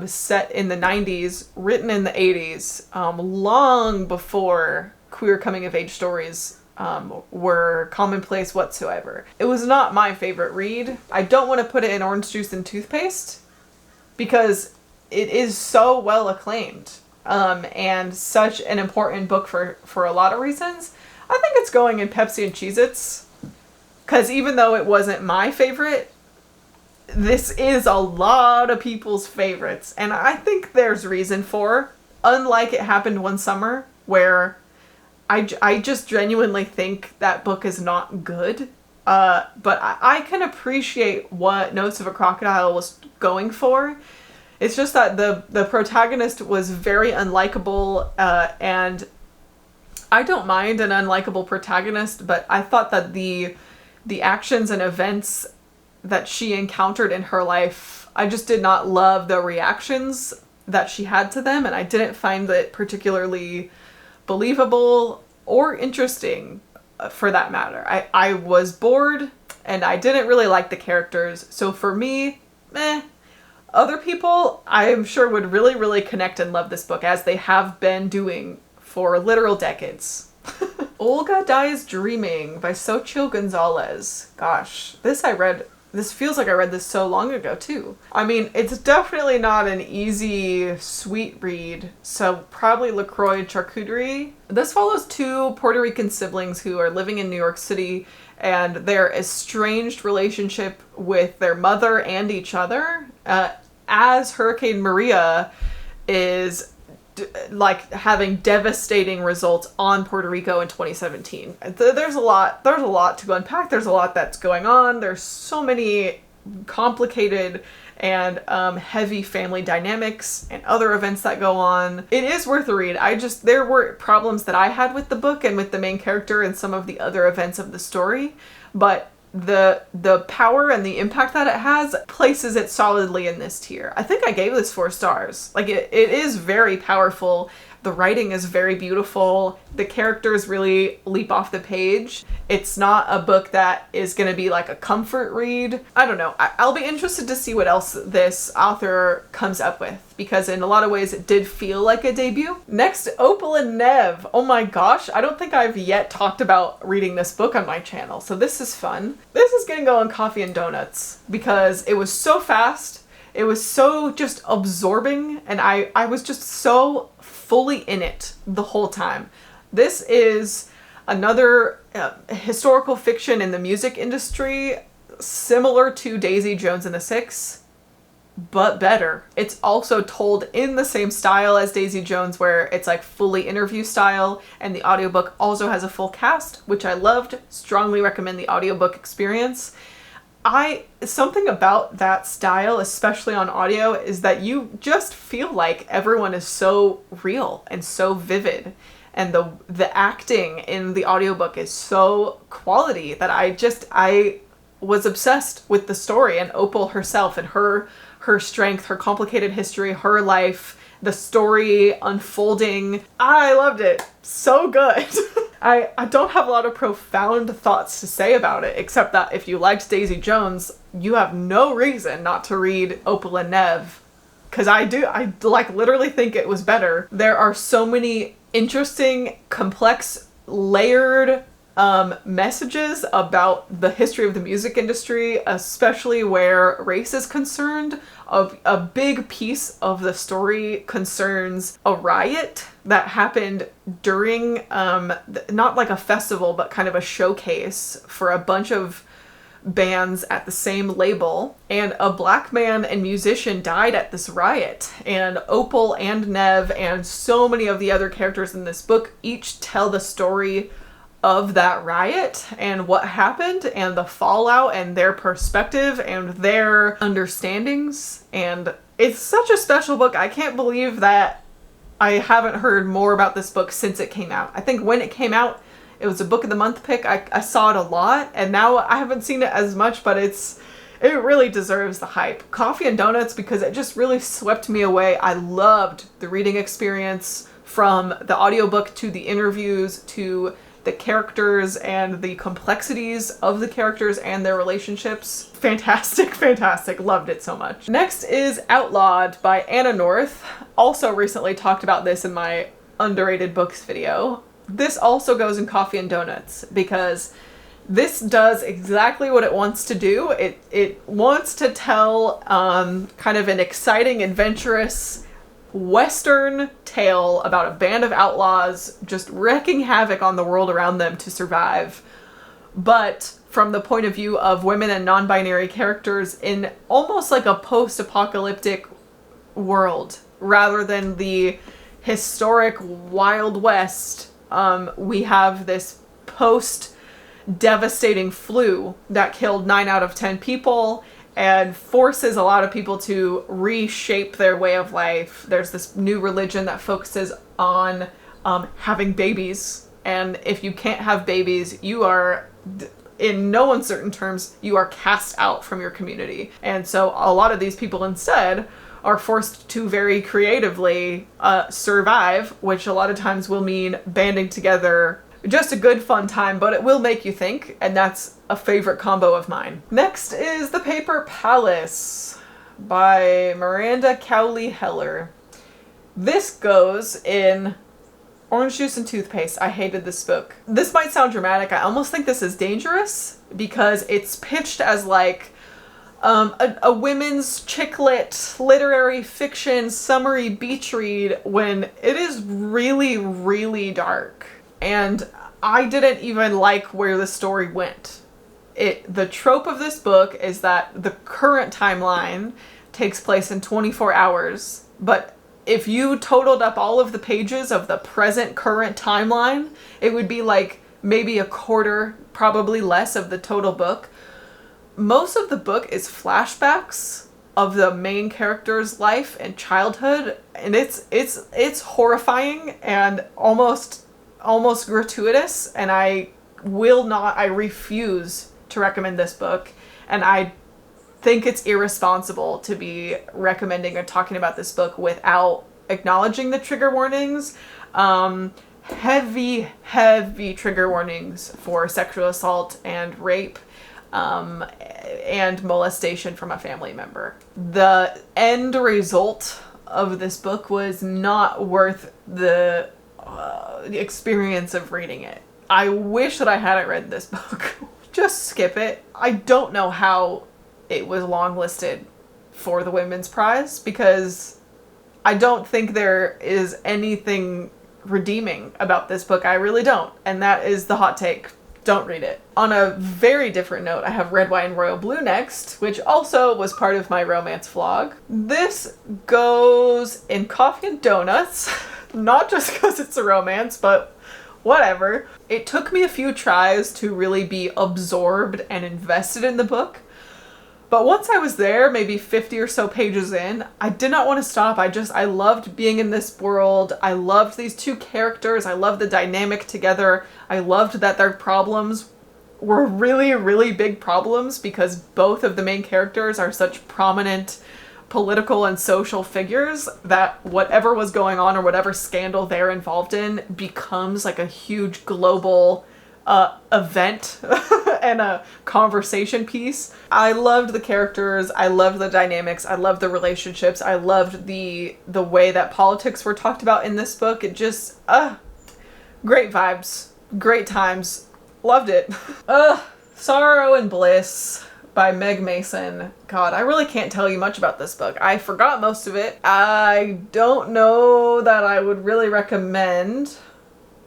Speaker 1: set in the 90s, written in the 80s, long before queer coming-of-age stories were commonplace whatsoever. It was not my favorite read. I don't want to put it in Orange Juice and Toothpaste because it is so well acclaimed and such an important book for a lot of reasons. I think it's going in Pepsi and Cheez-Its because even though it wasn't my favorite, this is a lot of people's favorites, and I think there's reason for. Unlike It Happened One Summer, where I just genuinely think that book is not good, but I can appreciate what Notes of a Crocodile was going for. It's just that the protagonist was very unlikable, and I don't mind an unlikable protagonist, but I thought that the actions and events that she encountered in her life, I just did not love the reactions that she had to them, and I didn't find it particularly believable or interesting for that matter. I was bored and I didn't really like the characters, so for me, meh. Other people, I am sure, would really, really connect and love this book, as they have been doing for literal decades. Olga Dies Dreaming by Xochitl Gonzalez. Gosh, this feels like I read this so long ago, too. I mean, it's definitely not an easy, sweet read, so probably LaCroix and Charcuterie. This follows two Puerto Rican siblings who are living in New York City, and their estranged relationship with their mother and each other, as Hurricane Maria is like having devastating results on Puerto Rico in 2017. There's a lot to unpack. There's a lot that's going on. There's so many complicated and heavy family dynamics and other events that go on. It is worth a read. There were problems that I had with the book and with the main character and some of the other events of the story, but the power and the impact that it has places it solidly in this tier. I think I gave this 4 stars. Like it is very powerful. The writing is very beautiful. The characters really leap off the page. It's not a book that is going to be like a comfort read. I don't know. I'll be interested to see what else this author comes up with, because in a lot of ways it did feel like a debut. Next, Opal and Nev. Oh my gosh, I don't think I've yet talked about reading this book on my channel, so this is fun. This is going to go on Coffee and Donuts because it was so fast. It was so just absorbing, and I was just so fully in it the whole time. This is another historical fiction in the music industry, similar to Daisy Jones and the Six, but better. It's also told in the same style as Daisy Jones, where it's like fully interview style, and the audiobook also has a full cast, which I loved. Strongly recommend the audiobook experience. Something about that style, especially on audio, is that you just feel like everyone is so real and so vivid. And the acting in the audiobook is so quality that I was obsessed with the story and Opal herself and her strength, her complicated history, her life, the story unfolding. I loved it. So good. I don't have a lot of profound thoughts to say about it, except that if you liked Daisy Jones, you have no reason not to read Opal and Nev. Because I like literally think it was better. There are so many interesting, complex, layered messages about the history of the music industry, especially where race is concerned. A big piece of the story concerns a riot that happened during, not like a festival, but kind of a showcase for a bunch of bands at the same label, and a black man and musician died at this riot. And Opal and Nev and so many of the other characters in this book each tell the story of that riot and what happened and the fallout and their perspective and their understandings. And it's such a special book. I can't believe that I haven't heard more about this book since it came out. I think when it came out, it was a book of the month pick. I saw it a lot, and now I haven't seen it as much, but it really deserves the hype. Coffee and Donuts, because it just really swept me away. I loved the reading experience, from the audiobook to the interviews to the characters and the complexities of the characters and their relationships. Fantastic, fantastic. Loved it so much. Next is Outlawed by Anna North. Also recently talked about this in my underrated books video. This also goes in Coffee and Donuts because this does exactly what it wants to do. It wants to tell kind of an exciting, adventurous Western tale about a band of outlaws just wreaking havoc on the world around them to survive, but from the point of view of women and non-binary characters in almost like a post-apocalyptic world, rather than the historic Wild West. We have this post-devastating flu that killed 9 out of 10 people and forces a lot of people to reshape their way of life. There's this new religion that focuses on having babies, and if you can't have babies, you are, in no uncertain terms, you are cast out from your community. And so a lot of these people instead are forced to very creatively survive, which a lot of times will mean banding together. Just a good fun time, but it will make you think, and that's a favorite combo of mine. Next is The Paper Palace by Miranda Cowley Heller. This goes in Orange Juice and Toothpaste. I hated this book. This might sound dramatic. I almost think this is dangerous because it's pitched as like a women's chick lit literary fiction summary beach read when it is really, really dark. And I didn't even like where the story went. The trope of this book is that the current timeline takes place in 24 hours, but if you totaled up all of the pages of the present current timeline, it would be like maybe a quarter, probably less, of the total book. Most of the book is flashbacks of the main character's life and childhood, and it's horrifying and almost gratuitous, and I refuse to recommend this book, and I think it's irresponsible to be recommending or talking about this book without acknowledging the trigger warnings. Heavy trigger warnings for sexual assault and rape, and molestation from a family member. The end result of this book was not worth the experience of reading it. I wish that I hadn't read this book. Just skip it. I don't know how it was longlisted for the Women's Prize, because I don't think there is anything redeeming about this book. I really don't. And that is the hot take. Don't read it. On a very different note, I have Red Wine Royal Blue next, which also was part of my romance vlog. This goes in coffee and donuts, not just because it's a romance, but whatever. It took me a few tries to really be absorbed and invested in the book. But once I was there, maybe 50 or so pages in, I did not want to stop. I loved being in this world. I loved these two characters. I loved the dynamic together. I loved that their problems were really, really big problems, because both of the main characters are such prominent political and social figures that whatever was going on or whatever scandal they're involved in becomes like a huge global event and a conversation piece. I loved the characters. I loved the dynamics. I loved the relationships. I loved the way that politics were talked about in this book. It just, great vibes, great times. Loved it. Sorrow and Bliss by Meg Mason. God, I really can't tell you much about this book. I forgot most of it. I don't know that I would really recommend.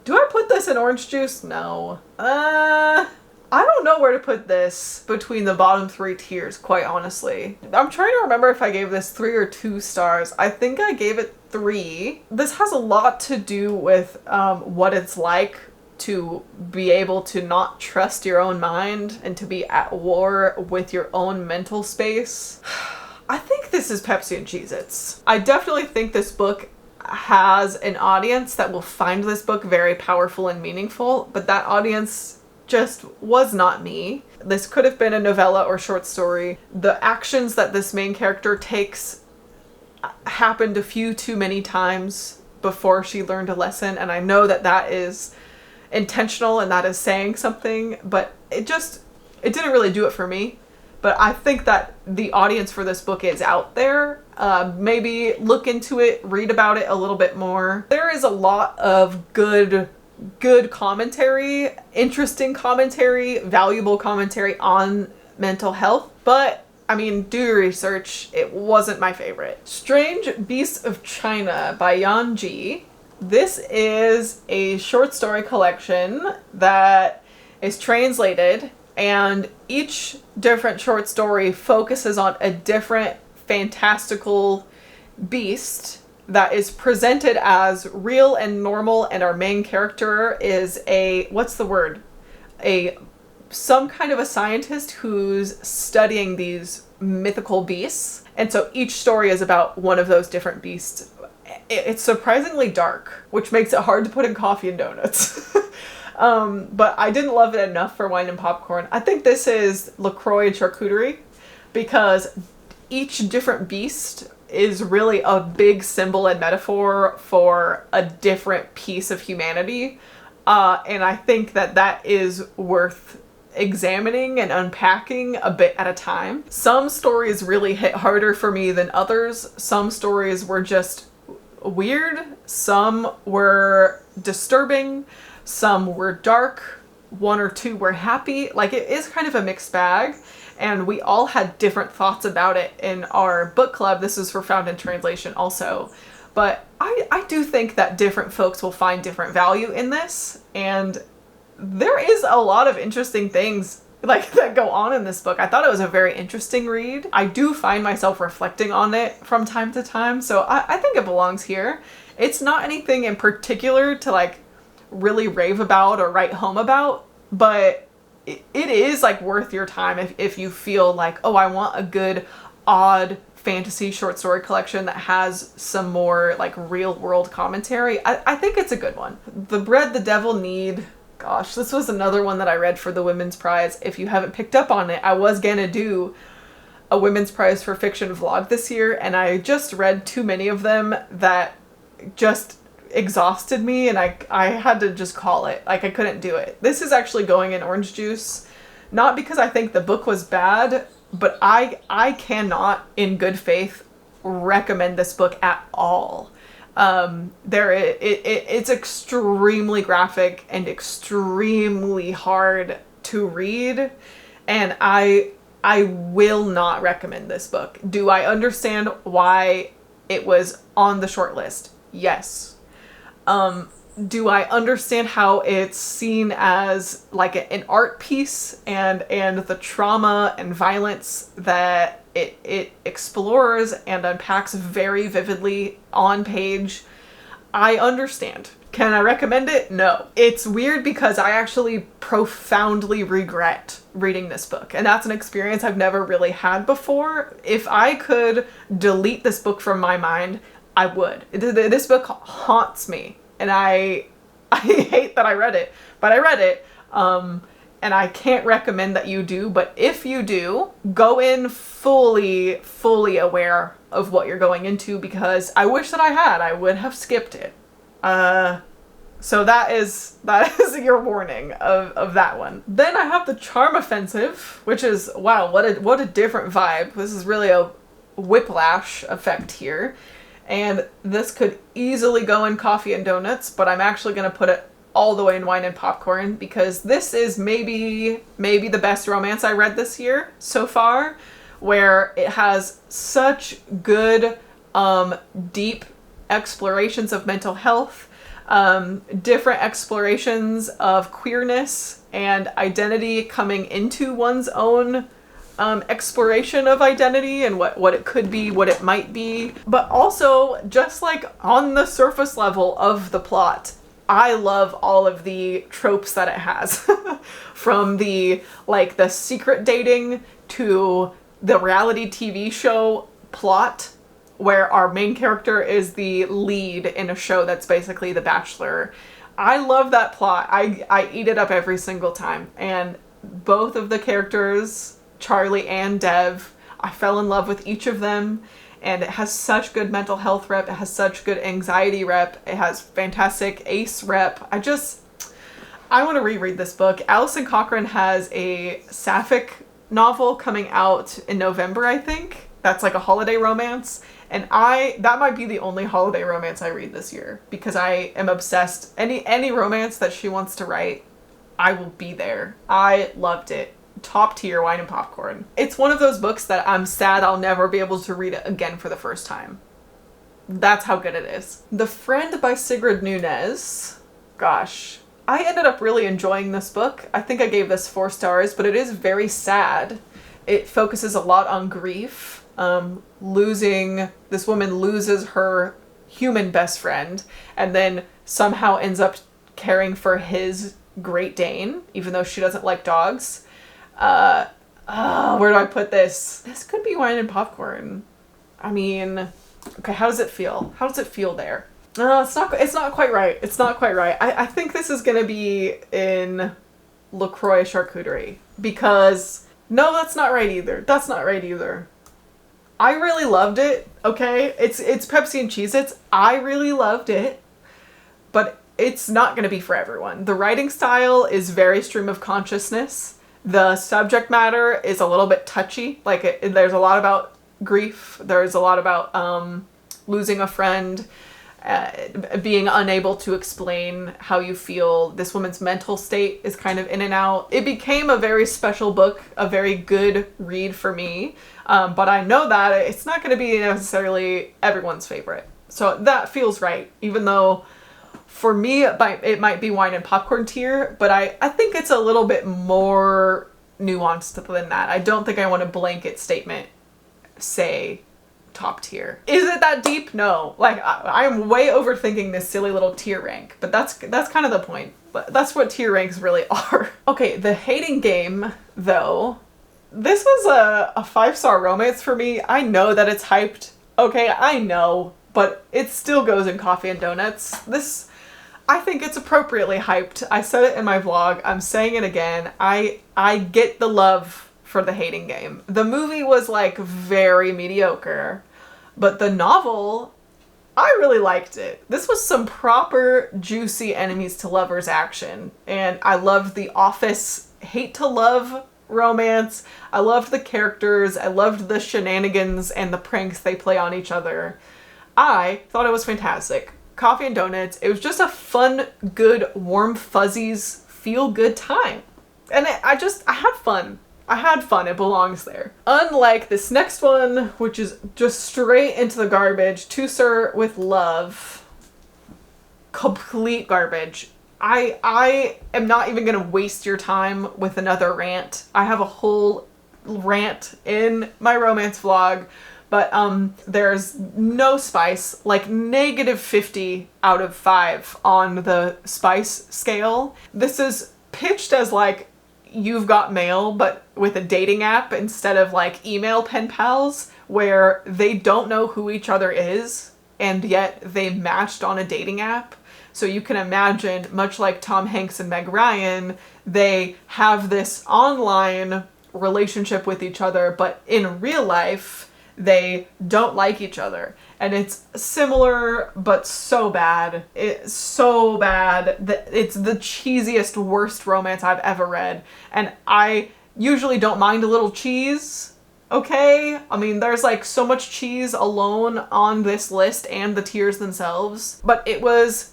Speaker 1: Do I put this in orange juice? No. I don't know where to put this between the bottom 3 tiers, quite honestly. I'm trying to remember if I gave this 3 or 2 stars. I think I gave it 3. This has a lot to do with what it's like to be able to not trust your own mind and to be at war with your own mental space. I think this is Pepsi and Cheez-Its. I definitely think this book has an audience that will find this book very powerful and meaningful, but that audience just was not me. This could have been a novella or short story. The actions that this main character takes happened a few too many times before she learned a lesson, and I know that that is intentional and that is saying something, but it didn't really do it for me. But I think that the audience for this book is out there. Maybe look into it, read about it a little bit more. There is a lot of good commentary, interesting commentary, valuable commentary on mental health. But, I mean, do your research. It wasn't my favorite. Strange Beasts of China by Yan Ji. This is a short story collection that is translated, and each different short story focuses on a different fantastical beast that is presented as real and normal, and our main character is some kind of a scientist who's studying these mythical beasts. And so each story is about one of those different beasts. It's surprisingly dark, which makes it hard to put in coffee and donuts. But I didn't love it enough for wine and popcorn. I think this is LaCroix and charcuterie, because each different beast is really a big symbol and metaphor for a different piece of humanity. And I think that that is worth examining and unpacking a bit at a time. Some stories really hit harder for me than others. Some stories were just weird. Some were disturbing. Some were dark. 1 or 2 were happy. Like, it is kind of a mixed bag. And we all had different thoughts about it in our book club. This is for Found in Translation also. But I do think that different folks will find different value in this. And there is a lot of interesting things that go on in this book. I thought it was a very interesting read. I do find myself reflecting on it from time to time, so I think it belongs here. It's not anything in particular to like really rave about or write home about, but it is like worth your time if you feel like, oh, I want a good, odd fantasy short story collection that has some more like real world commentary. I think it's a good one. The Bread the Devil Need. Gosh, this was another one that I read for the Women's Prize. If you haven't picked up on it, I was gonna do a Women's Prize for Fiction vlog this year, and I just read too many of them that just exhausted me, and I had to just call it. Like, I couldn't do it. This is actually going in orange juice, not because I think the book was bad, but I cannot, in good faith, recommend this book at all. It's extremely graphic and extremely hard to read, and I will not recommend this book. Do I understand why it was on the short list? Yes. Do I understand how it's seen as like an art piece and the trauma and violence that it explores and unpacks very vividly on page? I understand. Can I recommend it? No. It's weird because I actually profoundly regret reading this book, and that's an experience I've never really had before. If I could delete this book from my mind, I would. This book haunts me, and I hate that I read it, but I read it. And I can't recommend that you do, but if you do, go in fully aware of what you're going into, because I wish that I would have skipped it. So that is your warning of that one. Then I have the Charm Offensive, which is, wow, what a different vibe. This is really a whiplash effect here. And this could easily go in coffee and donuts, but I'm actually going to put it all the way in wine and popcorn, because this is maybe the best romance I read this year so far, where it has such good, deep explorations of mental health, different explorations of queerness and identity coming into one's own exploration of identity and what it could be, what it might be, but also just like on the surface level of the plot. I love all of the tropes that it has, from the secret dating to the reality TV show plot, where our main character is the lead in a show that's basically The Bachelor. I love that plot. I eat it up every single time. And both of the characters, Charlie and Dev, I fell in love with each of them. And it has such good mental health rep. It has such good anxiety rep. It has fantastic ace rep. I want to reread this book. Alison Cochrane has a sapphic novel coming out in November, I think. That's like a holiday romance. And that might be the only holiday romance I read this year, because I am obsessed. Any romance that she wants to write, I will be there. I loved it. Top tier wine and popcorn. It's one of those books that I'm sad I'll never be able to read it again for the first time. That's how good it is. The Friend by Sigrid Nunez. Gosh, I ended up really enjoying this book. I think I gave this 4 stars, but it is very sad. It focuses a lot on grief. This woman loses her human best friend and then somehow ends up caring for his Great Dane, even though she doesn't like dogs. Where do I put this? This could be wine and popcorn. I mean, okay, how does it feel? How does it feel there? It's not quite right. It's not quite right. I think this is gonna be in LaCroix charcuterie, because no, that's not right either. That's not right either. I really loved it. Okay, it's Pepsi and Cheez-Its. I really loved it, but it's not gonna be for everyone. The writing style is very stream of consciousness. The subject matter is a little bit touchy. There's a lot about grief. There's a lot about losing a friend, being unable to explain how you feel. This woman's mental state is kind of in and out. It became a very special book, a very good read for me. But I know that it's not going to be necessarily everyone's favorite. So that feels right, even though for me, it might be wine and popcorn tier, but I think it's a little bit more nuanced than that. I don't think I want a blanket statement say top tier. Is it that deep? No. Like, I'm way overthinking this silly little tier rank, but that's kind of the point. But that's what tier ranks really are. Okay, the hating game, though, this was a 5-star romance for me. I know that it's hyped. Okay, I know, but it still goes in Coffee and Donuts. This, I think it's appropriately hyped. I said it in my vlog. I'm saying it again. I get the love for the hating game. The movie was like very mediocre, but the novel, I really liked it. This was some proper juicy enemies to lovers action, and I loved the Office hate to love romance. I loved the characters. I loved the shenanigans and the pranks they play on each other. I thought it was fantastic. Coffee and Donuts, it was just a fun, good, warm fuzzies, feel good time. And I had fun. I had fun. It belongs there. Unlike this next one, which is just straight into the garbage, To Sir with Love. Complete garbage. I am not even gonna waste your time with another rant. I have a whole rant in my romance vlog, but there's no spice, like -50 out of 5 on the spice scale. This is pitched as like You've Got Mail, but with a dating app instead of like email pen pals, where they don't know who each other is, and yet they matched on a dating app. So you can imagine, much like Tom Hanks and Meg Ryan, they have this online relationship with each other, but in real life, they don't like each other. And it's similar, but so bad. It's so bad that it's the cheesiest, worst romance I've ever read. And I usually don't mind a little cheese, okay? I mean, there's like so much cheese alone on this list and the tiers themselves. But it was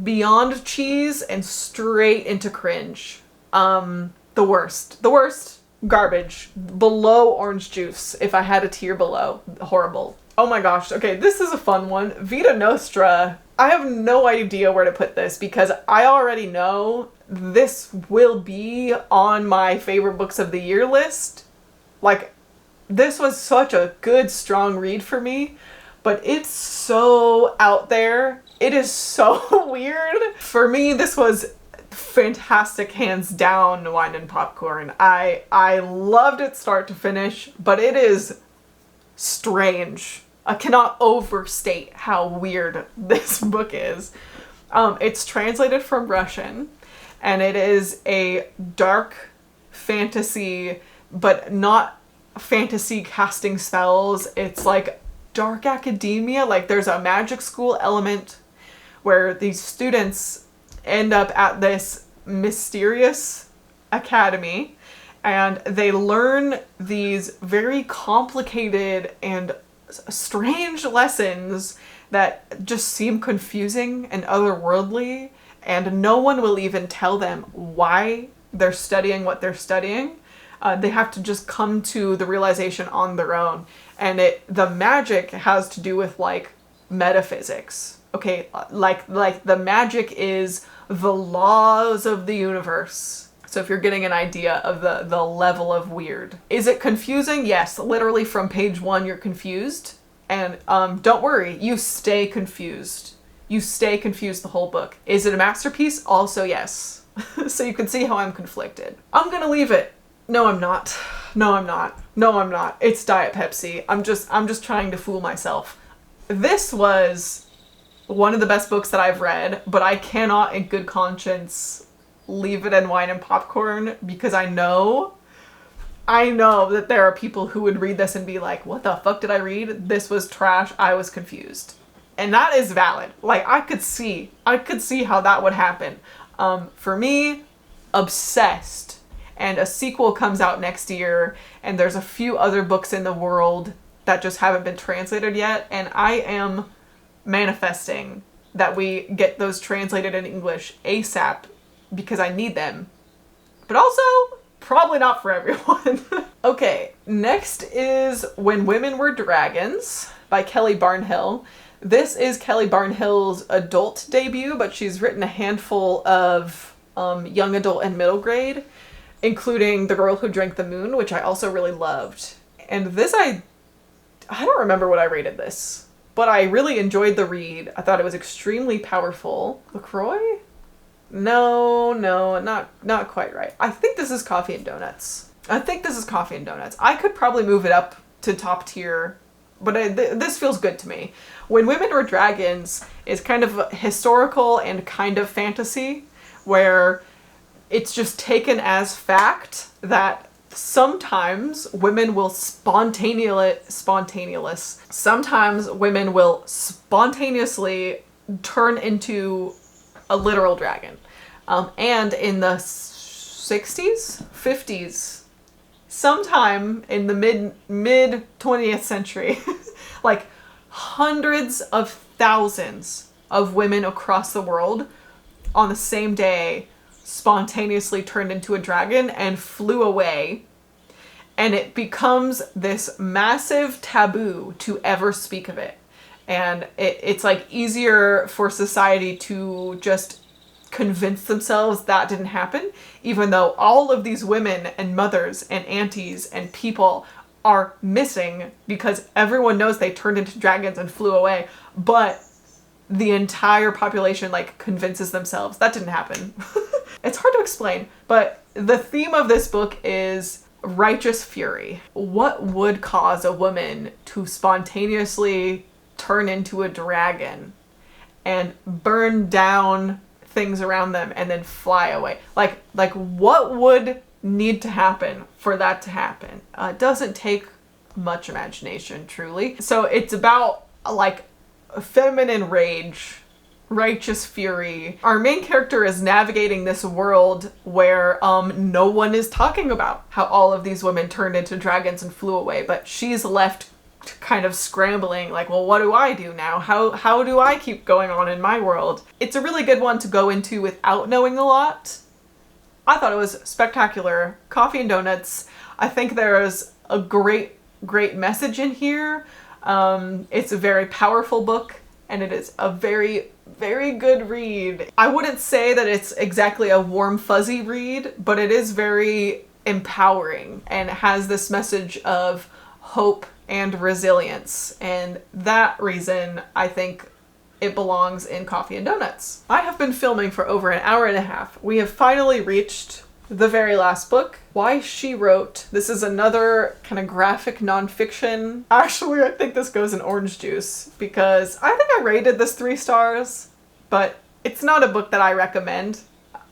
Speaker 1: beyond cheese and straight into cringe. The worst. The worst. Garbage. Below orange juice, if I had a tier below. Horrible. Oh my gosh. Okay, this is a fun one. Vita Nostra. I have no idea where to put this because I already know this will be on my favorite books of the year list. Like, this was such a good, strong read for me, but it's so out there. It is so weird. For me, this was fantastic, hands down, wine and popcorn. I loved it start to finish, but it is strange. I cannot overstate how weird this book is. It's translated from Russian, and it is a dark fantasy, but not fantasy casting spells. It's like dark academia. Like, there's a magic school element where these students end up at this mysterious academy, and they learn these very complicated and strange lessons that just seem confusing and otherworldly, and no one will even tell them why they're studying what they're studying. They have to just come to the realization on their own. And the magic has to do with like metaphysics. Okay, like the magic is the laws of the universe. So if you're getting an idea of the level of weird. Is it confusing? Yes, literally from page 1 you're confused. And don't worry, you stay confused. You stay confused the whole book. Is it a masterpiece? Also yes. So you can see how I'm conflicted. I'm gonna leave it. No, I'm not. No, I'm not. No, I'm not. It's Diet Pepsi. I'm just trying to fool myself. This was one of the best books that I've read, but I cannot in good conscience leave it in wine and popcorn because I know that there are people who would read this and be like, what the fuck did I read? This was trash. I was confused. And that is valid. Like, I could see how that would happen. For me, obsessed. And a sequel comes out next year, and there's a few other books in the world that just haven't been translated yet, and I am manifesting that we get those translated in English ASAP because I need them. But also, probably not for everyone. Okay, next is When Women Were Dragons by Kelly Barnhill. This is Kelly Barnhill's adult debut, but she's written a handful of young adult and middle grade. including The Girl Who Drank the Moon, which I also really loved. And this, I don't remember what I rated this, but I really enjoyed the read. I thought it was extremely powerful. LaCroix? No, not quite right. I think this is Coffee and Donuts. I could probably move it up to top tier, but this feels good to me. When Women Were Dragons is kind of historical and kind of fantasy, where it's just taken as fact that sometimes women will spontaneously turn into a literal dragon. And in the 60s, 50s, sometime in the mid 20th century, like hundreds of thousands of women across the world on the same day spontaneously turned into a dragon and flew away, and it becomes this massive taboo to ever speak of it. And it's like easier for society to just convince themselves that didn't happen, even though all of these women and mothers and aunties and people are missing because everyone knows they turned into dragons and flew away, but the entire population like convinces themselves that didn't happen. It's hard to explain, but the theme of this book is righteous fury. What would cause a woman to spontaneously turn into a dragon and burn down things around them and then fly away? Like what would need to happen for that to happen? It doesn't take much imagination, truly. So it's about like feminine rage, righteous fury. Our main character is navigating this world where no one is talking about how all of these women turned into dragons and flew away, but she's left kind of scrambling, like, well, what do I do now? How do I keep going on in my world? It's a really good one to go into without knowing a lot. I thought it was spectacular. Coffee and Donuts. I think there's a great message in here. It's a very powerful book, and it is a very, very good read. I wouldn't say that it's exactly a warm, fuzzy read, but it is very empowering and has this message of hope and resilience. And that reason, I think it belongs in Coffee and Donuts. I have been filming for over an hour and a half. We have finally reached the very last book, Why She Wrote. This is another kind of graphic nonfiction. Actually, I think this goes in orange juice because I think I rated this 3 stars, but it's not a book that I recommend.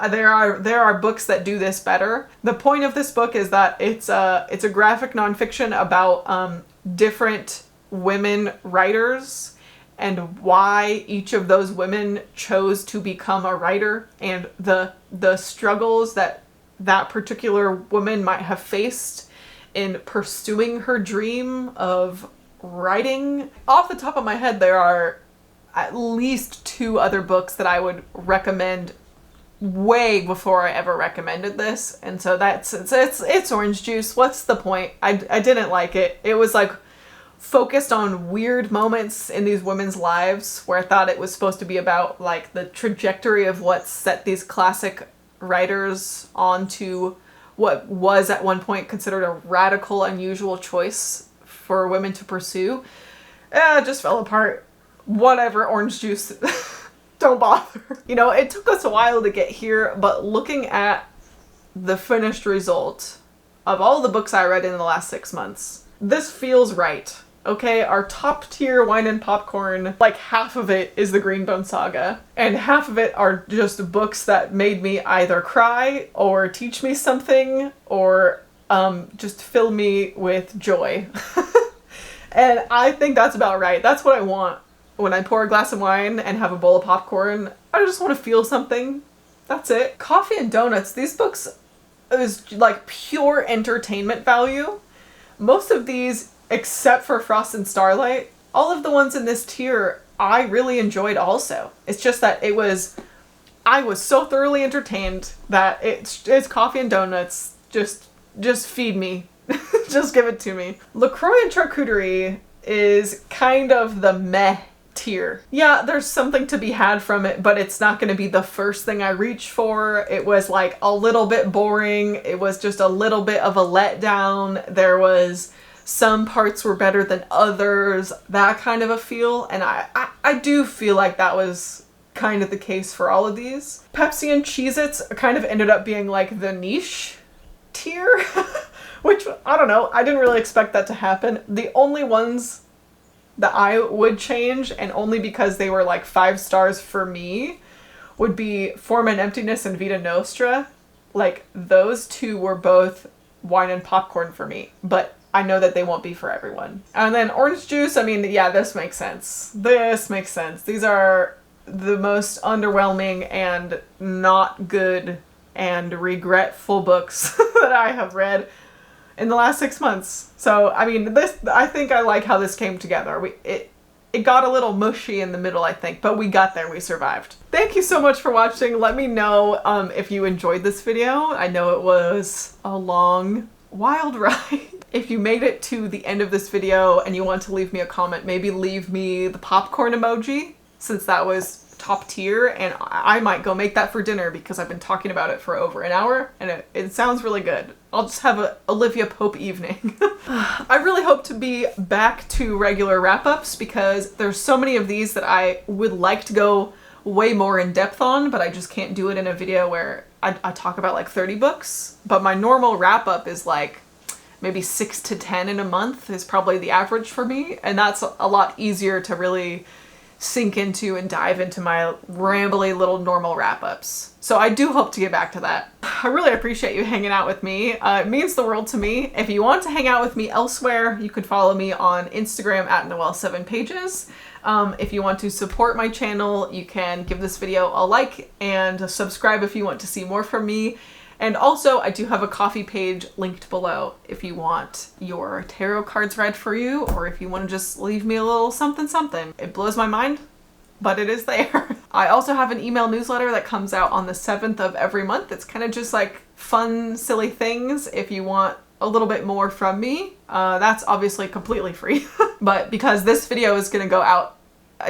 Speaker 1: There are books that do this better. The point of this book is that it's a graphic nonfiction about different women writers and why each of those women chose to become a writer and the struggles that particular woman might have faced in pursuing her dream of writing. Off the top of my head, there are at least 2 other books that I would recommend way before I ever recommended this, and so it's orange juice. What's the point? I didn't like it. It was like focused on weird moments in these women's lives where I thought it was supposed to be about like the trajectory of what set these classic writers onto what was at one point considered a radical, unusual choice for women to pursue. It just fell apart. Whatever, orange juice. Don't bother. You know, it took us a while to get here, but looking at the finished result of all the books I read in the last 6 months, this feels right. Okay, our top tier wine and popcorn, like half of it is the Greenbone Saga, and half of it are just books that made me either cry or teach me something or just fill me with joy. And I think that's about right. That's what I want. When I pour a glass of wine and have a bowl of popcorn, I just want to feel something. That's it. Coffee and Donuts, these books is like pure entertainment value. Most of these, except for Frost and Starlight, all of the ones in this tier I really enjoyed also. It's just that I was so thoroughly entertained that it's Coffee and Donuts. Just feed me. Just give it to me. LaCroix and Charcuterie is kind of the meh tier. Yeah, there's something to be had from it, but it's not going to be the first thing I reach for. It was like a little bit boring. It was just a little bit of a letdown. There was some parts were better than others, that kind of a feel. And I do feel like that was kind of the case for all of these. Pepsi and Cheez-Its kind of ended up being like the niche tier, which I don't know. I didn't really expect that to happen. The only ones that I would change, and only because they were like 5 stars for me, would be Form and Emptiness and Vita Nostra. Like, those two were both wine and popcorn for me, but I know that they won't be for everyone. And then orange juice, I mean, yeah, this makes sense. This makes sense. These are the most underwhelming and not good and regretful books that I have read in the last 6 months. So, I mean, I think I like how this came together. It got a little mushy in the middle, I think, but we got there, we survived. Thank you so much for watching. Let me know if you enjoyed this video. I know it was a long, wild ride. If you made it to the end of this video and you want to leave me a comment, maybe leave me the popcorn emoji, since that was top tier, and I might go make that for dinner because I've been talking about it for over an hour and it sounds really good. I'll just have a Olivia Pope evening. I really hope to be back to regular wrap-ups because there's so many of these that I would like to go way more in depth on, but I just can't do it in a video where I talk about like 30 books. But my normal wrap-up is like maybe 6 to 10 in a month is probably the average for me, and that's a lot easier to really sink into and dive into my rambly little normal wrap-ups. So I do hope to get back to that. I really appreciate you hanging out with me. It means the world to me. If you want to hang out with me elsewhere, you can follow me on Instagram at Noelle7pages. If you want to support my channel, you can give this video a like and subscribe if you want to see more from me. And also, I do have a Ko-fi page linked below if you want your tarot cards read for you, or if you want to just leave me a little something something. It blows my mind, but it is there. I also have an email newsletter that comes out on the 7th of every month. It's kind of just like fun, silly things. If you want a little bit more from me, that's obviously completely free. But because this video is going to go out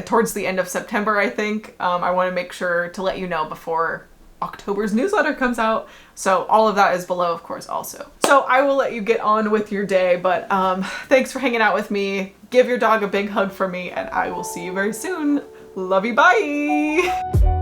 Speaker 1: towards the end of September, I think, I want to make sure to let you know before October's newsletter comes out. So all of that is below, of course, also. So I will let you get on with your day, but thanks for hanging out with me. Give your dog a big hug for me, and I will see you very soon. Love you, bye!